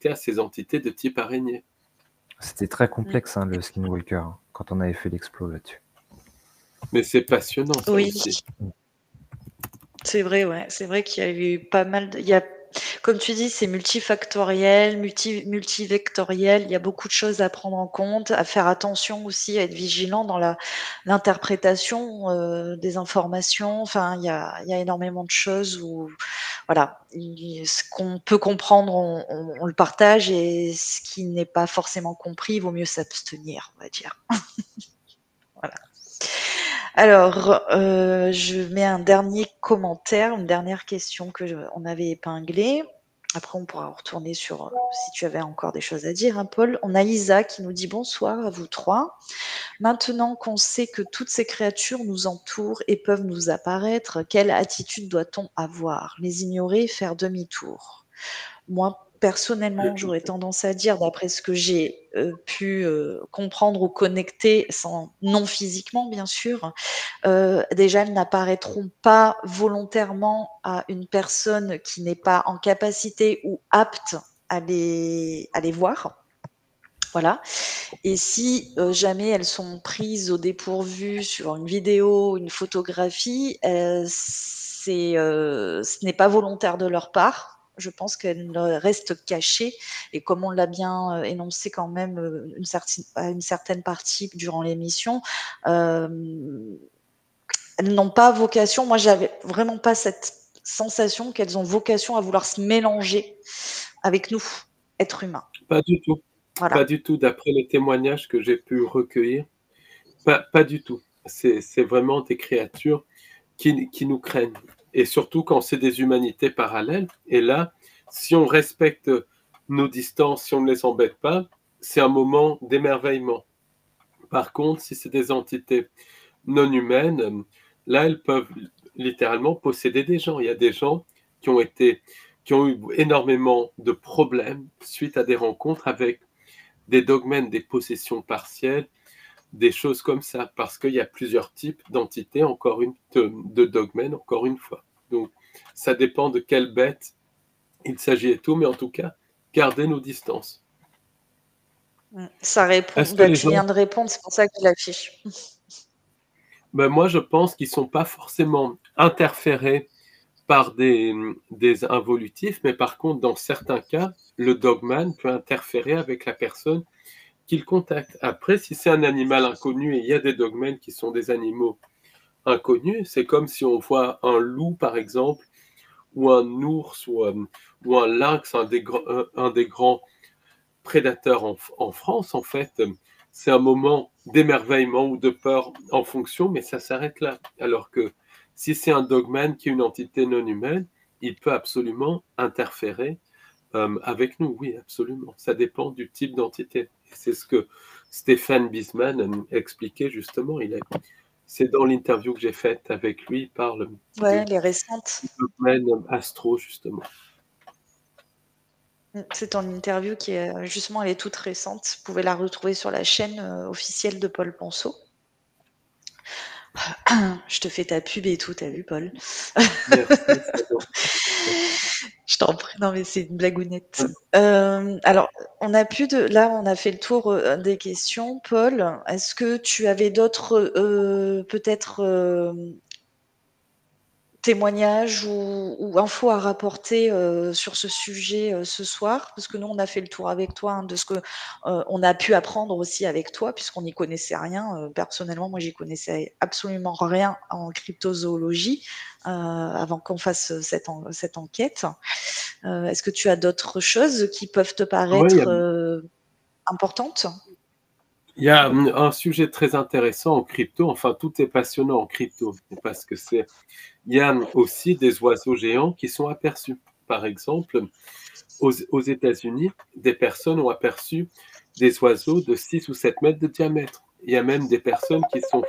à ces entités de type araignée. C'était très complexe, le Skinwalker, quand on avait fait l'explo là-dessus. Mais c'est passionnant, ça aussi. C'est vrai, ouais. C'est vrai qu'il y a eu pas mal Comme tu dis, c'est multifactoriel, multivectoriel. Il y a beaucoup de choses à prendre en compte, à faire attention aussi, à être vigilant dans l'interprétation des informations. Enfin, il y a énormément de choses où, voilà, ce qu'on peut comprendre, on le partage, et ce qui n'est pas forcément compris, il vaut mieux s'abstenir, on va dire. Voilà. Alors, je mets un dernier commentaire, une dernière question on avait épinglée. Après, on pourra retourner sur si tu avais encore des choses à dire, hein, Paul. On a Isa qui nous dit bonsoir à vous trois. Maintenant qu'on sait que toutes ces créatures nous entourent et peuvent nous apparaître, quelle attitude doit-on avoir? Les ignorer, faire demi-tour? Moi, personnellement, j'aurais tendance à dire, d'après ce que j'ai pu comprendre ou connecter, non physiquement bien sûr, déjà, elles n'apparaîtront pas volontairement à une personne qui n'est pas en capacité ou apte à les voir. Voilà. Et si jamais elles sont prises au dépourvu sur une vidéo, une photographie, ce n'est pas volontaire de leur part. Je pense qu'elles restent cachées, et comme on l'a bien énoncé quand même à une certaine partie durant l'émission, elles n'ont pas vocation, moi j'avais vraiment pas cette sensation qu'elles ont vocation à vouloir se mélanger avec nous, êtres humains. Pas du tout. Voilà. Pas du tout, d'après les témoignages que j'ai pu recueillir. Pas du tout. C'est vraiment des créatures qui nous craignent. Et surtout quand c'est des humanités parallèles. Et là, si on respecte nos distances, si on ne les embête pas, c'est un moment d'émerveillement. Par contre, si c'est des entités non humaines, là, elles peuvent littéralement posséder des gens. Il y a des gens qui ont eu énormément de problèmes suite à des rencontres avec des dogmens, des possessions partielles, des choses comme ça, parce qu'il y a plusieurs types d'entités, de dogmens, encore une fois. Donc, ça dépend de quelle bête il s'agit et tout, mais en tout cas, gardez nos distances. Ça répond. Tu viens de répondre, c'est pour ça que je l'affiche. Moi, je pense qu'ils ne sont pas forcément interférés par des involutifs, mais par contre, dans certains cas, le dogman peut interférer avec la personne qu'il contacte. Après, si c'est un animal inconnu, et il y a des dogmens qui sont des animaux inconnus, c'est comme si on voit un loup, par exemple, ou un ours, ou un lynx, un des grands prédateurs en France, en fait. C'est un moment d'émerveillement ou de peur en fonction, mais ça s'arrête là. Alors que si c'est un dogman qui est une entité non humaine, il peut absolument interférer avec nous, oui, absolument. Ça dépend du type d'entité. C'est ce que Stéphane Bisman expliquait justement. C'est dans l'interview que j'ai faite avec lui, il parle les récentes. du dogme astro, justement. C'est une interview qui est justement, elle est toute récente. Vous pouvez la retrouver sur la chaîne officielle de Paul Ponceau. Je te fais ta pub et tout, t'as vu, Paul? Merci. Je t'en prie, non mais c'est une blagounette. Alors, on a fait le tour des questions, Paul. Est-ce que tu avais d'autres peut-être témoignages ou infos à rapporter sur ce sujet ce soir? Parce que nous, on a fait le tour avec toi de ce que on a pu apprendre aussi avec toi, puisqu'on n'y connaissait rien. Personnellement, moi, j'y connaissais absolument rien en cryptozoologie avant qu'on fasse cette enquête. Est-ce que tu as d'autres choses qui peuvent te paraître importantes? Il y a un sujet très intéressant en crypto, enfin tout est passionnant en crypto, parce que il y a aussi des oiseaux géants qui sont aperçus. Par exemple, aux États-Unis, des personnes ont aperçu des oiseaux de 6 ou 7 mètres de diamètre. Il y a même des personnes qui se sont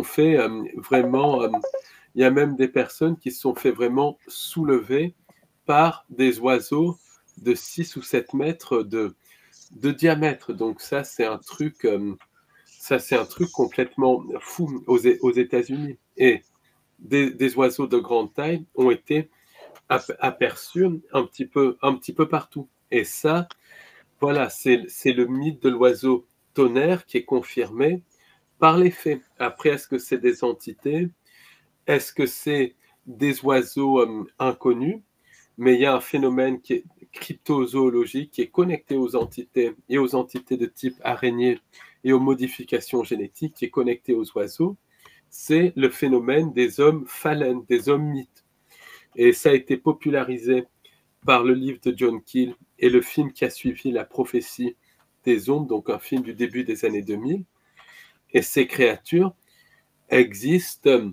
fait vraiment, il y a même des personnes qui se sont fait vraiment soulever par des oiseaux de 6 ou 7 mètres de diamètre. Donc ça, c'est un truc complètement fou aux États-Unis. Et des oiseaux de grande taille ont été aperçus un petit peu partout. Et ça, voilà, c'est le mythe de l'oiseau tonnerre qui est confirmé par les faits. Après, est-ce que c'est des entités? Est-ce que c'est des oiseaux inconnus? mais il y a un phénomène qui est cryptozoologique, qui est connecté aux entités et aux entités de type araignée et aux modifications génétiques, qui est connecté aux oiseaux. C'est le phénomène des hommes phalènes, des hommes mythes. Et ça a été popularisé par le livre de John Keel et le film qui a suivi, La prophétie des ombres, donc un film du début des années 2000. Et ces créatures existent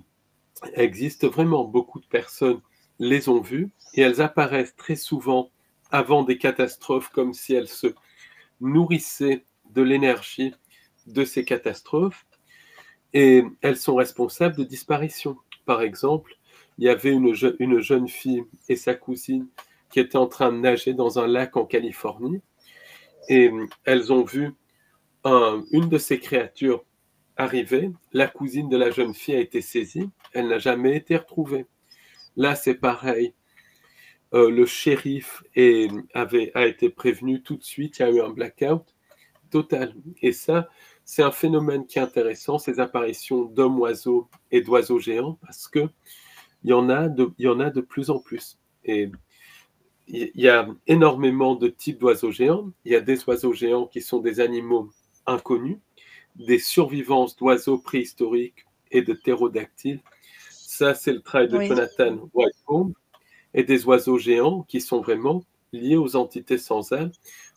vraiment. Beaucoup de personnes les ont vues et elles apparaissent très souvent avant des catastrophes, comme si elles se nourrissaient de l'énergie de ces catastrophes, et elles sont responsables de disparitions. Par exemple, il y avait une jeune fille et sa cousine qui étaient en train de nager dans un lac en Californie, et elles ont vu une de ces créatures arriver. La cousine de la jeune fille a été saisie, elle n'a jamais été retrouvée. Là, c'est pareil. Le shérif a été prévenu tout de suite, il y a eu un blackout total. Et ça, c'est un phénomène qui est intéressant, ces apparitions d'hommes-oiseaux et d'oiseaux géants, parce qu'il y en a de plus en plus. Et il y a énormément de types d'oiseaux géants. Il y a des oiseaux géants qui sont des animaux inconnus, des survivances d'oiseaux préhistoriques et de ptérodactyles. Ça, c'est le travail de Jonathan Whitcomb. Et des oiseaux géants qui sont vraiment liés aux entités sans âme,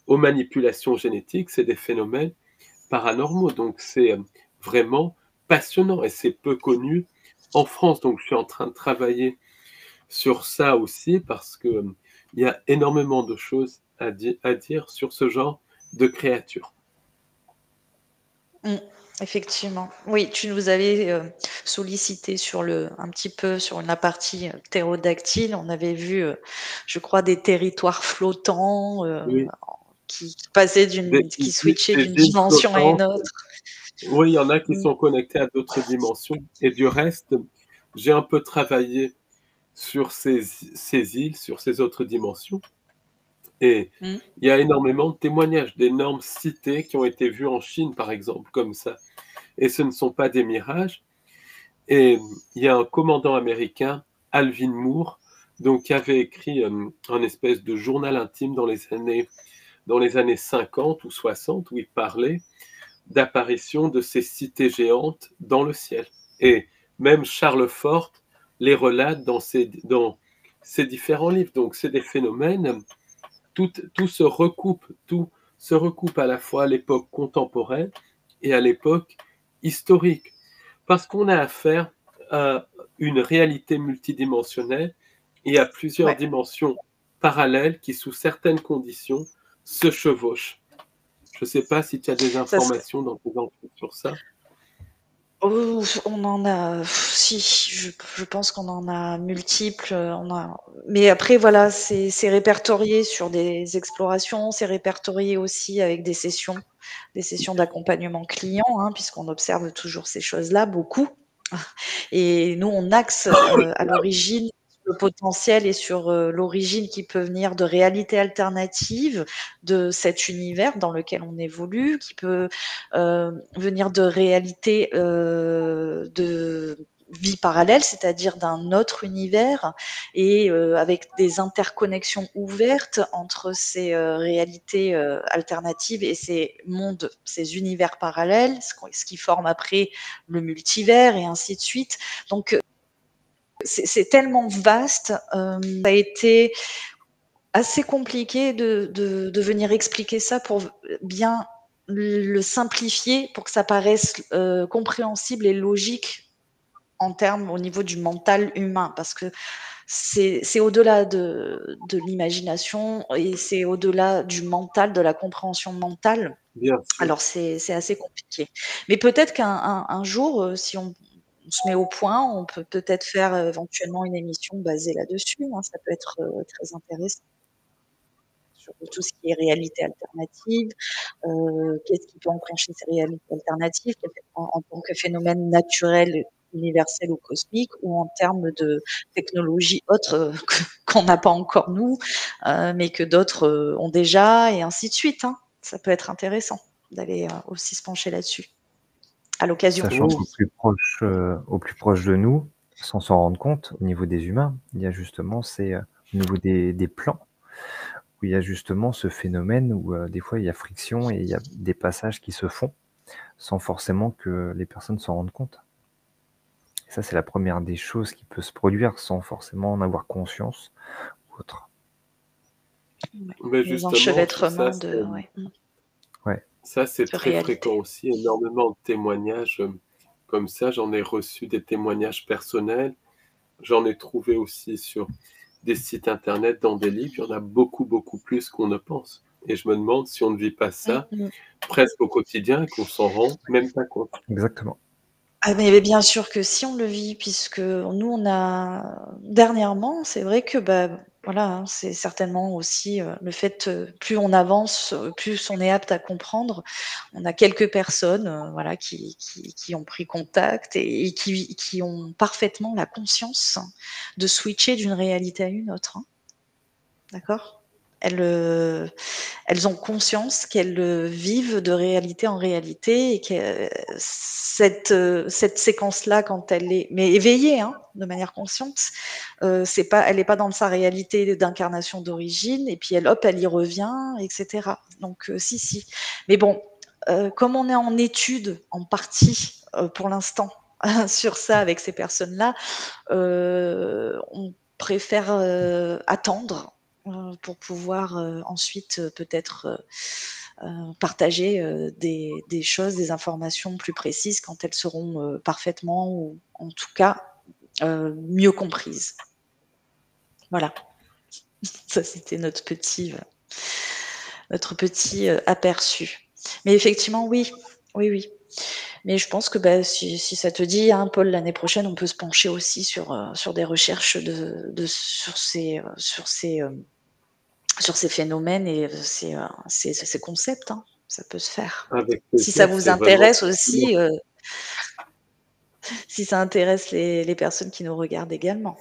aux manipulations génétiques. C'est des phénomènes paranormaux. Donc, c'est vraiment passionnant et c'est peu connu en France. Donc, je suis en train de travailler sur ça aussi parce qu'il y a énormément de choses à dire sur ce genre de créatures. Effectivement. Oui, tu nous avais sollicité un petit peu sur la partie ptérodactyle. On avait vu, je crois, des territoires flottants Oui. qui passaient qui switchaient d'une dimension à une autre. Oui, il y en a qui sont connectés à d'autres dimensions. Et du reste, j'ai un peu travaillé sur ces îles, sur ces autres dimensions. Et il y a énormément de témoignages, d'énormes cités qui ont été vues en Chine, par exemple, comme ça. Et ce ne sont pas des mirages. Et il y a un commandant américain, Alvin Moore, donc, qui avait écrit un espèce de journal intime dans les années 50 ou 60, où il parlait d'apparition de ces cités géantes dans le ciel. Et même Charles Fort les relate dans ses différents livres. Donc, c'est des phénomènes, tout se recoupe à la fois à l'époque contemporaine et à l'époque historique. Parce qu'on a affaire à une réalité multidimensionnelle et à plusieurs dimensions parallèles qui, sous certaines conditions, se chevauchent. Je ne sais pas si tu as des informations dans tes enquêtes sur ça. Oh, on en a, si, je pense qu'on en a multiples. Mais après, voilà, c'est répertorié sur des explorations, c'est répertorié aussi avec des sessions d'accompagnement client, hein, puisqu'on observe toujours ces choses-là, beaucoup. Et nous, on axe à l'origine le potentiel et sur l'origine qui peut venir de réalités alternatives de cet univers dans lequel on évolue, qui peut venir de réalités de vie parallèle, c'est-à-dire d'un autre univers, et avec des interconnexions ouvertes entre ces réalités alternatives et ces mondes, ces univers parallèles, ce qui forme après le multivers et ainsi de suite. Donc, c'est tellement vaste, ça a été assez compliqué de venir expliquer ça pour bien le simplifier, pour que ça paraisse compréhensible et logique en termes au niveau du mental humain, parce que c'est au-delà de l'imagination et c'est au-delà du mental, de la compréhension mentale. Bien sûr. Alors c'est assez compliqué. Mais peut-être qu'un jour, si on se met au point, on peut peut-être faire éventuellement une émission basée là-dessus, hein, ça peut être très intéressant. Sur tout ce qui est réalité alternative, qu'est-ce qui peut enclencher ces réalités alternatives en tant que phénomène naturel, universel ou cosmique, ou en termes de technologie autre qu'on n'a pas encore nous, mais que d'autres ont déjà, et ainsi de suite, hein. Ça peut être intéressant d'aller aussi se pencher là-dessus, à l'occasion. Sachant qu'au plus proche de nous, sans s'en rendre compte, au niveau des humains, il y a justement ces au niveau des plans, où il y a justement ce phénomène où des fois il y a friction et il y a des passages qui se font sans forcément que les personnes s'en rendent compte. Et ça, c'est la première des choses qui peut se produire sans forcément en avoir conscience ou autre. Ouais. Mais Les justement, enchevêtrements de ça c'est très réalité. fréquent aussi, énormément de témoignages comme ça. J'en ai reçu des témoignages personnels. J'en ai trouvé aussi sur des sites internet, dans des livres. Il y en a beaucoup, beaucoup plus qu'on ne pense. Et je me demande si on ne vit pas ça presque au quotidien et qu'on s'en rend même pas compte. Exactement. Ah mais bien sûr que si on le vit, puisque nous on a dernièrement, c'est vrai que voilà, hein, c'est certainement aussi le fait, plus on avance, plus on est apte à comprendre. On a quelques personnes, voilà, qui ont pris contact et qui ont parfaitement la conscience de switcher d'une réalité à une autre, hein. D'accord? Elles ont conscience qu'elles vivent de réalité en réalité et que cette séquence-là, quand elle est mais éveillée, hein, de manière consciente, elle est pas dans sa réalité d'incarnation d'origine et puis elle y revient et cetera. Donc si. Mais bon, comme on est en étude, en partie, pour l'instant, sur ça avec ces personnes-là, on préfère, attendre, pour pouvoir, ensuite, peut-être, partager, des choses, des informations plus précises quand elles seront, parfaitement ou en tout cas, mieux comprises. Voilà. Ça, c'était notre petit, aperçu. Mais effectivement, oui. Oui. Mais je pense que si ça te dit, hein, Paul, l'année prochaine, on peut se pencher aussi sur des recherches sur ces phénomènes et ces concepts, hein. Ça peut se faire. Avec Si ça plaisir, vous c'est vraiment... intéresse aussi, si ça intéresse les personnes qui nous regardent également.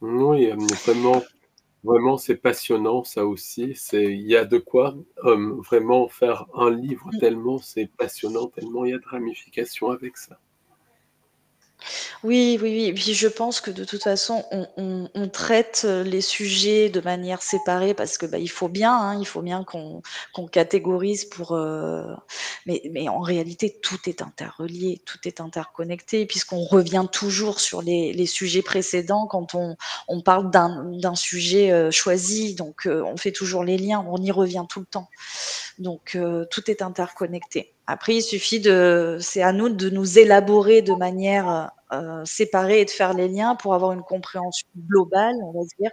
Oui, vraiment, c'est passionnant, ça aussi. Il y a de quoi vraiment faire un livre, tellement c'est passionnant, tellement il y a de ramifications avec ça. Oui. Et puis je pense que de toute façon, on traite les sujets de manière séparée parce que il faut bien, hein, il faut bien qu'on catégorise pour. Mais en réalité, tout est interrelié, tout est interconnecté, puisqu'on revient toujours sur les sujets précédents quand on parle d'un sujet choisi. Donc on fait toujours les liens, on y revient tout le temps. Donc tout est interconnecté. Après, c'est à nous de nous élaborer de manière séparée et de faire les liens pour avoir une compréhension globale, on va dire,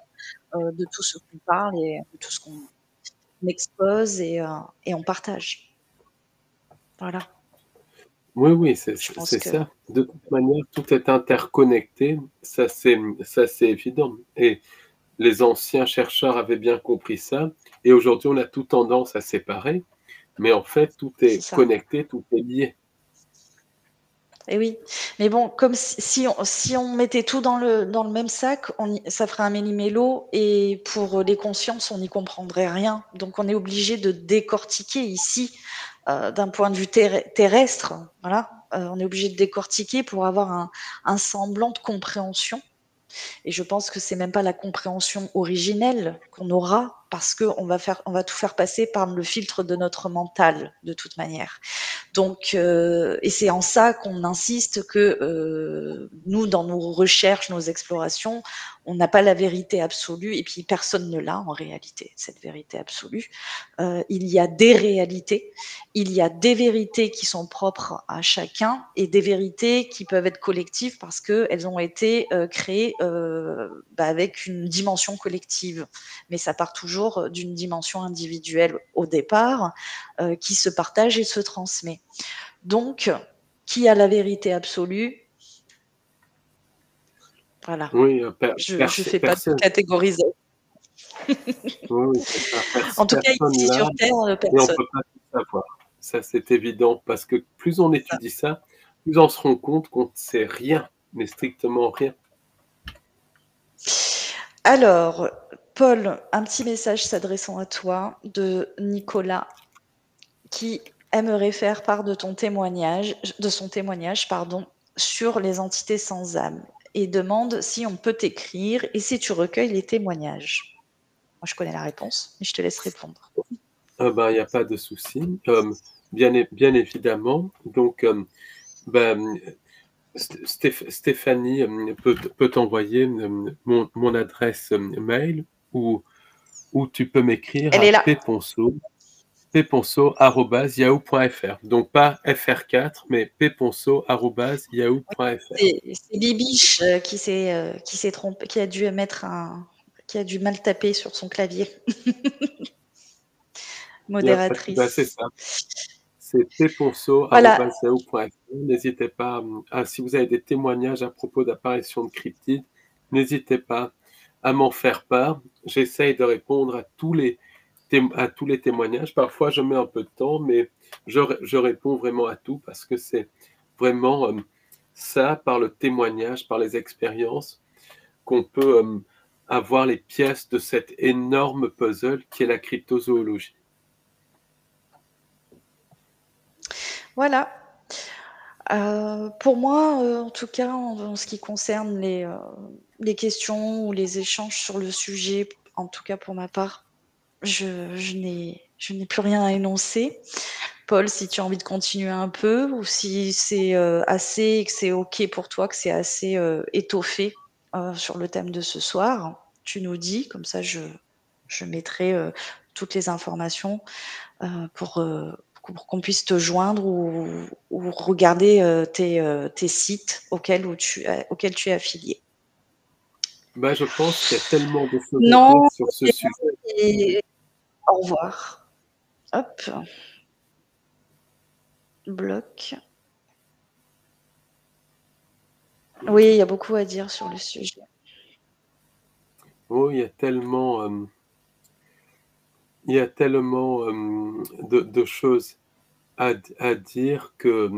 de tout ce qu'on parle et de tout ce qu'on expose et on partage. Voilà. Oui, c'est Je pense c'est que ça. De toute manière, tout est interconnecté, ça c'est évident. Et les anciens chercheurs avaient bien compris ça. Et aujourd'hui, on a tout tendance à séparer. Mais en fait, tout c'est est ça. connecté, tout est lié. Et oui, mais bon, comme si on mettait tout dans le même sac, ça ferait un méli-mélo et pour les consciences, on n'y comprendrait rien. Donc on est obligé de décortiquer ici, d'un point de vue terrestre, voilà. On est obligé de décortiquer pour avoir un semblant de compréhension. Et je pense que c'est même pas la compréhension originelle qu'on aura parce qu'on va tout faire passer par le filtre de notre mental, de toute manière. Donc, et c'est en ça qu'on insiste que nous, dans nos recherches, nos explorations, on n'a pas la vérité absolue, et puis personne ne l'a en réalité, cette vérité absolue. Il y a des réalités, il y a des vérités qui sont propres à chacun, et des vérités qui peuvent être collectives parce qu'elles ont été créées avec une dimension collective. Mais ça part toujours d'une dimension individuelle au départ, qui se partage et se transmet. Donc, qui a la vérité absolue? Voilà. Oui, Je fais pas de personne. catégorisation. Oui, c'est ça. En tout cas, Personne ici là, sur Terre, et on ne personne. peut pas tout savoir. Ça, c'est évident, parce que plus on Ça. étudie ça, plus on se rend compte qu'on ne sait rien, mais strictement rien. Alors, Paul, un petit message s'adressant à toi de Nicolas qui aimerait faire part de son témoignage, pardon, sur les entités sans âme. et demande si on peut t'écrire et si tu recueilles les témoignages. Moi, je connais la réponse, mais je te laisse répondre. Il n'y a pas de souci. Bien évidemment. Donc, Stéphanie peut t'envoyer mon adresse mail ou tu peux m'écrire Elle à est là. pponceau@yahoo.fr. Donc pas fr4, mais pponceau@yahoo.fr. C'est Bibiche qui s'est trompé, qui a dû mal taper sur son clavier. Modératrice. C'est ça. C'est pponceau@yahoo.fr. Voilà. N'hésitez pas, si vous avez des témoignages à propos d'apparitions de cryptides, n'hésitez pas à m'en faire part. J'essaye de répondre à tous les témoignages. Parfois, je mets un peu de temps, mais je réponds vraiment à tout parce que c'est vraiment ça, par le témoignage, par les expériences, qu'on peut avoir les pièces de cet énorme puzzle qui est la cryptozoologie. Voilà. Pour moi, en tout cas, en ce qui concerne les questions ou les échanges sur le sujet, en tout cas pour ma part, je n'ai plus rien à énoncer. Paul, si tu as envie de continuer un peu ou si c'est assez et que c'est OK pour toi, que c'est assez étoffé sur le thème de ce soir, tu nous dis, comme ça je mettrai toutes les informations pour qu'on puisse te joindre ou regarder tes sites auxquels tu es affilié. Je pense qu'il y a tellement de choses à dire sur ce sujet. Et au revoir. Hop. Bloc. Oui, il y a beaucoup à dire sur le sujet. Oui, il y a tellement de choses à dire que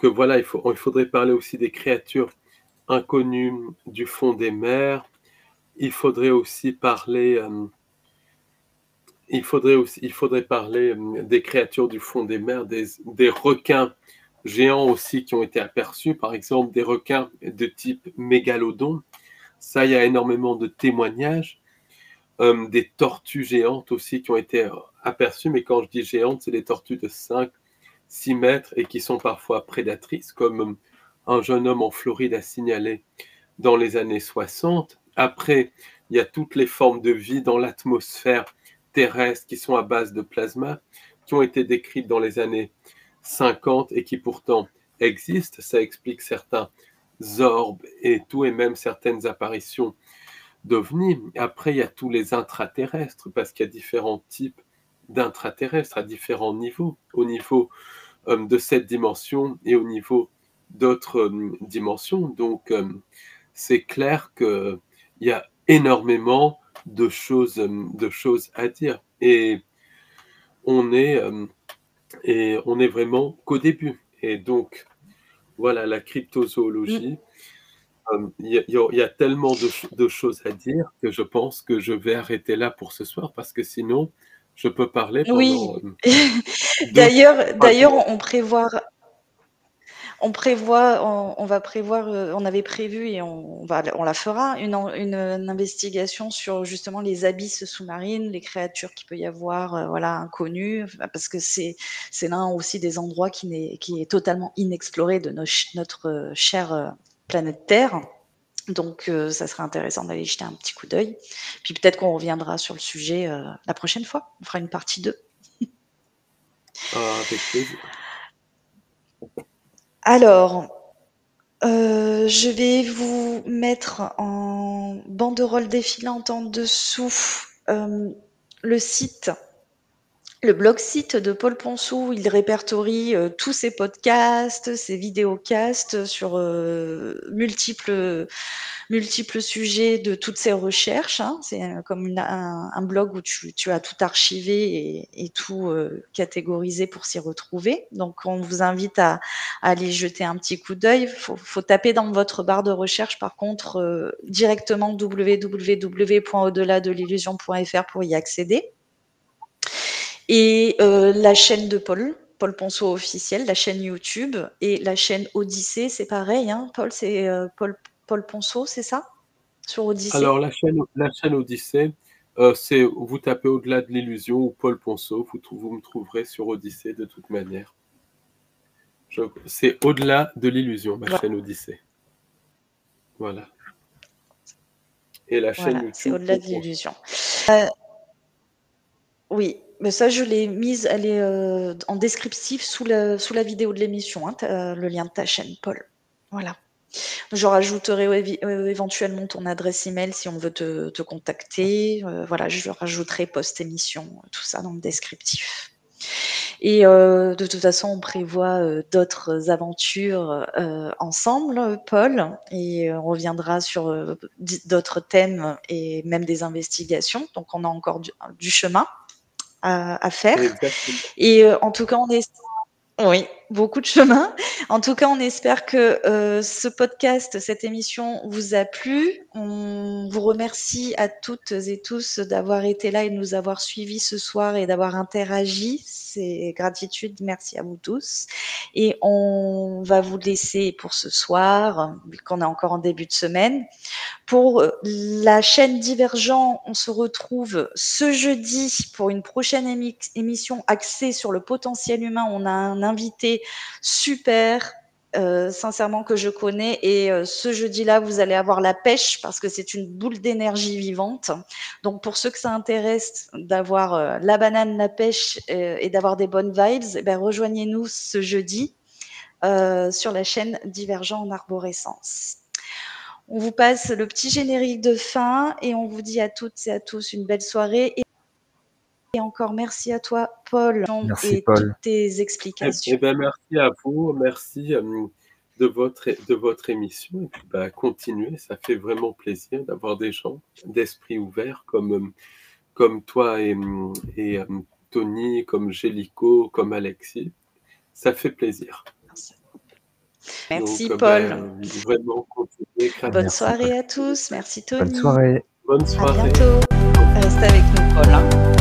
voilà, il faudrait parler aussi des créatures inconnues du fond des mers. Il faudrait aussi parler des créatures du fond des mers, des requins géants aussi qui ont été aperçus, par exemple des requins de type mégalodon. Ça, il y a énormément de témoignages. Des tortues géantes aussi qui ont été aperçues, mais quand je dis géantes, c'est des tortues de 5-6 mètres et qui sont parfois prédatrices, comme un jeune homme en Floride a signalé dans les années 60. Après, il y a toutes les formes de vie dans l'atmosphère terrestre qui sont à base de plasma, qui ont été décrites dans les années 50 et qui pourtant existent. Ça explique certains orbes et tout, et même certaines apparitions d'ovnis. Après, il y a tous les intraterrestres, parce qu'il y a différents types d'intraterrestres à différents niveaux, au niveau de cette dimension et au niveau d'autres dimensions. Donc, c'est clair qu'il y a énormément de choses à dire. Et on est vraiment qu'au début. Et donc, voilà, la cryptozoologie, il y a tellement de choses à dire que je pense que je vais arrêter là pour ce soir, parce que sinon, je peux parler pendant... Oui. D'ailleurs, on avait prévu et on la fera, une investigation sur justement les abysses sous-marines, les créatures qu'il peut y avoir, inconnues, parce que c'est l'un aussi des endroits qui est totalement inexploré de notre chère planète Terre. Donc, ça serait intéressant d'aller jeter un petit coup d'œil. Puis peut-être qu'on reviendra sur le sujet la prochaine fois. On fera une partie 2. Avec plaisir. Alors, je vais vous mettre en banderole défilante en dessous le site, le blog site de Paul Ponsou. Il répertorie tous ses podcasts, ses vidéocasts sur multiples sujets de toutes ses recherches. Hein. C'est comme un blog où tu as tout archivé et tout catégorisé pour s'y retrouver. Donc, on vous invite à aller jeter un petit coup d'œil. Faut taper dans votre barre de recherche, par contre, directement www.au-delà-de-l'illusion.fr pour y accéder. Et la chaîne de Paul Ponsou officiel, la chaîne YouTube et la chaîne Odyssée, c'est pareil, hein, Paul, c'est Paul Paul Ponceau, c'est ça? Sur Odyssée? Alors, la chaîne Odyssée, vous tapez Au-delà de l'illusion ou Paul Ponceau, vous me trouverez sur Odyssée de toute manière. C'est Au-delà de l'illusion, ma chaîne Odyssée. Voilà. Et la chaîne YouTube. C'est Au-delà de l'illusion. Oui, mais ça, je l'ai mise, elle est en descriptif sous la vidéo de l'émission, hein, le lien de ta chaîne, Paul. Voilà. Je rajouterai éventuellement ton adresse email si on veut te contacter. Voilà, je rajouterai post-émission, tout ça dans le descriptif. Et de toute façon, on prévoit d'autres aventures ensemble, Paul, et on reviendra sur d'autres thèmes et même des investigations. Donc, on a encore du chemin à faire. Exactement. Et en tout cas, oui, beaucoup de chemin. En tout cas, on espère que ce podcast, cette émission vous a plu. On vous remercie à toutes et tous d'avoir été là et de nous avoir suivis ce soir et d'avoir interagi. C'est gratitude, merci à vous tous. Et on va vous laisser pour ce soir, vu qu'on est encore en début de semaine. Pour la chaîne Divergent, on se retrouve ce jeudi pour une prochaine émission axée sur le potentiel humain. On a un invité super, sincèrement, que je connais. Et ce jeudi-là, vous allez avoir la pêche parce que c'est une boule d'énergie vivante. Donc, pour ceux que ça intéresse d'avoir la banane, la pêche et d'avoir des bonnes vibes, eh ben, rejoignez-nous ce jeudi sur la chaîne Divergent en arborescence. On vous passe le petit générique de fin et on vous dit à toutes et à tous une belle soirée. Et encore merci à toi, Paul, Merci, et Paul. toutes tes explications. Eh ben, merci à vous, merci de votre émission. Et puis, continuez, ça fait vraiment plaisir d'avoir des gens d'esprit ouvert comme toi et Tony, comme Gélico, comme Alexis. Ça fait plaisir. Merci, donc, Paul. vraiment continuez. Bonne soirée à tous. Merci, Tony. Bonne soirée. Bonne soirée. À bientôt. Restez avec nous, Paul.